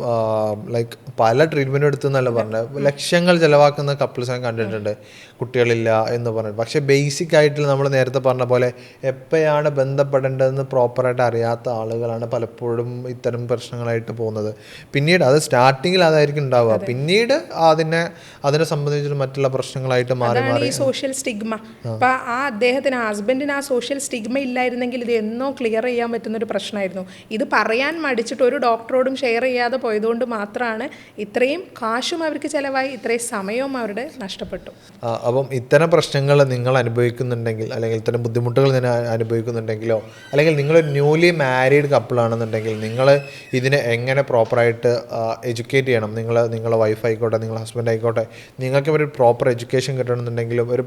ലൈക്ക് പല ട്രീറ്റ്മെൻറ്റും എടുത്തെന്നല്ല പറഞ്ഞത്, ലക്ഷങ്ങൾ ചിലവാക്കുന്ന കപ്പിൾസ് ഞാൻ കണ്ടിട്ടുണ്ട്, കുട്ടികളില്ല എന്ന് പറഞ്ഞിട്ട്. പക്ഷേ ബേസിക് ആയിട്ട് നമ്മൾ നേരത്തെ പറഞ്ഞ പോലെ എപ്പോഴാണ് ബന്ധപ്പെടേണ്ടതെന്ന് പ്രോപ്പറായിട്ട് അറിയാത്ത ആളുകളാണ് പലപ്പോഴും ഇത്തരം പ്രശ്നങ്ങളായിട്ട് പോകുന്നത്. പിന്നീട് അത് സ്റ്റാർട്ടിങ്ങിൽ അതായിരിക്കും ഉണ്ടാവുക, പിന്നീട് അതിനെ സംബന്ധിച്ചിട്ട് മറ്റുള്ള പ്രശ്നങ്ങളായിട്ട് മാറി സോഷ്യൽ സ്റ്റിഗ്മ. അപ്പം അദ്ദേഹത്തിന്, ഹസ്ബൻഡിന് ആ സോഷ്യൽ സ്റ്റിഗ്മ ഇല്ലായിരുന്നെങ്കിൽ ഇത് എന്നോ ക്ലിയർ ചെയ്യാൻ പറ്റുന്നൊരു പ്രശ്നമായിരുന്നു. ഇത് പറയാൻ മടിച്ചിട്ട് ഒരു ഡോക്ടറോടും ഷെയർ ചെയ്യാതെ പോയതുകൊണ്ട് മാത്രമാണ് ഇത്രയും കാശും അവർക്ക് ചിലവായി, ഇത്രയും സമയവും അവരുടെ നഷ്ടപ്പെട്ടു. അപ്പം ഇത്തരം പ്രശ്നങ്ങൾ നിങ്ങൾ അനുഭവിക്കുന്നുണ്ടെങ്കിൽ, അല്ലെങ്കിൽ ഇത്തരം ബുദ്ധിമുട്ടുകൾ നിങ്ങൾ അനുഭവിക്കുന്നുണ്ടെങ്കിലോ, അല്ലെങ്കിൽ നിങ്ങളൊരു ന്യൂലി മാരീഡ് കപ്പിളാണെന്നുണ്ടെങ്കിൽ നിങ്ങൾ ഇതിനെ എങ്ങനെ പ്രോപ്പറായിട്ട് എഡ്യൂക്കേറ്റ് ചെയ്യണം, നിങ്ങളെ വൈഫ് ആയിക്കോട്ടെ, നിങ്ങളെ ഹസ്ബൻഡ് ആയിക്കോട്ടെ, നിങ്ങൾക്ക് ഒരു പ്രോപ്പർ എഡ്യൂക്കേഷൻ കിട്ടണമെന്നുണ്ടെങ്കിലും, ഒരു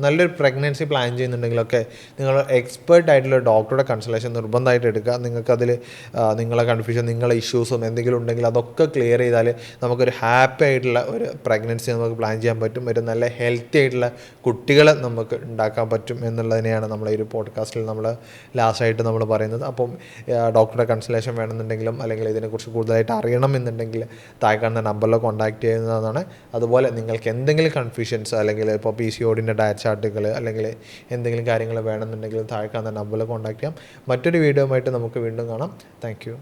നല്ലൊരു പ്രഗ്നൻസി പ്ലാൻ ചെയ്യുന്നുണ്ടെങ്കിലൊക്കെ നിങ്ങൾ എക്സ്പേർട്ട് ആയിട്ടുള്ള ഡോക്ടറുടെ കൺസൾട്ടേഷൻ നിർബന്ധമായിട്ട് എടുക്കുക. നിങ്ങൾക്കതിൽ നിങ്ങളെ കൺഫ്യൂഷൻ, നിങ്ങളെ ഇഷ്യൂസും എന്തെങ്കിലും ഉണ്ടെങ്കിൽ അതൊക്കെ ക്ലിയർ ചെയ്താൽ നമുക്കൊരു ഹാപ്പി ആയിട്ടുള്ള ഒരു പ്രഗ്നൻസി നമുക്ക് പ്ലാൻ ചെയ്യാൻ പറ്റും. ഒരു നല്ല ഹെൽത്തി ആയിട്ടുള്ള കുട്ടികളെ നമുക്ക് ഉണ്ടാക്കാൻ പറ്റും എന്നുള്ളതിനെയാണ് നമ്മൾ ഈ ഒരു പോഡ്കാസ്റ്റിൽ നമ്മൾ ലാസ്റ്റായിട്ട് നമ്മൾ പറയുന്നത്. അപ്പം ഡോക്ടറുടെ കൺസൾട്ടേഷൻ വേണമെന്നുണ്ടെങ്കിലും, അല്ലെങ്കിൽ ഇതിനെക്കുറിച്ച് കൂടുതലായിട്ട് അറിയണമെന്നുണ്ടെങ്കിൽ താഴെ കാണുന്ന നമ്പറിൽ കോൺടാക്ട് ചെയ്യുന്നതാണ്. അതുപോലെ നിങ്ങൾക്ക് എന്തെങ്കിലും കൺഫ്യൂഷൻസ്, അല്ലെങ്കിൽ ഇപ്പോൾ PCODൻ്റെ ഡയറ്റ് ചാർട്ടുകൾ, അല്ലെങ്കിൽ എന്തെങ്കിലും കാര്യങ്ങൾ വേണമെന്നുണ്ടെങ്കിൽ താഴെ കാണുന്ന നമ്പറിൽ കോൺടാക്ട് ചെയ്യാം. മറ്റൊരു വീഡിയോ ആയിട്ട് നമുക്ക് വീണ്ടും കാണാം. Thank you.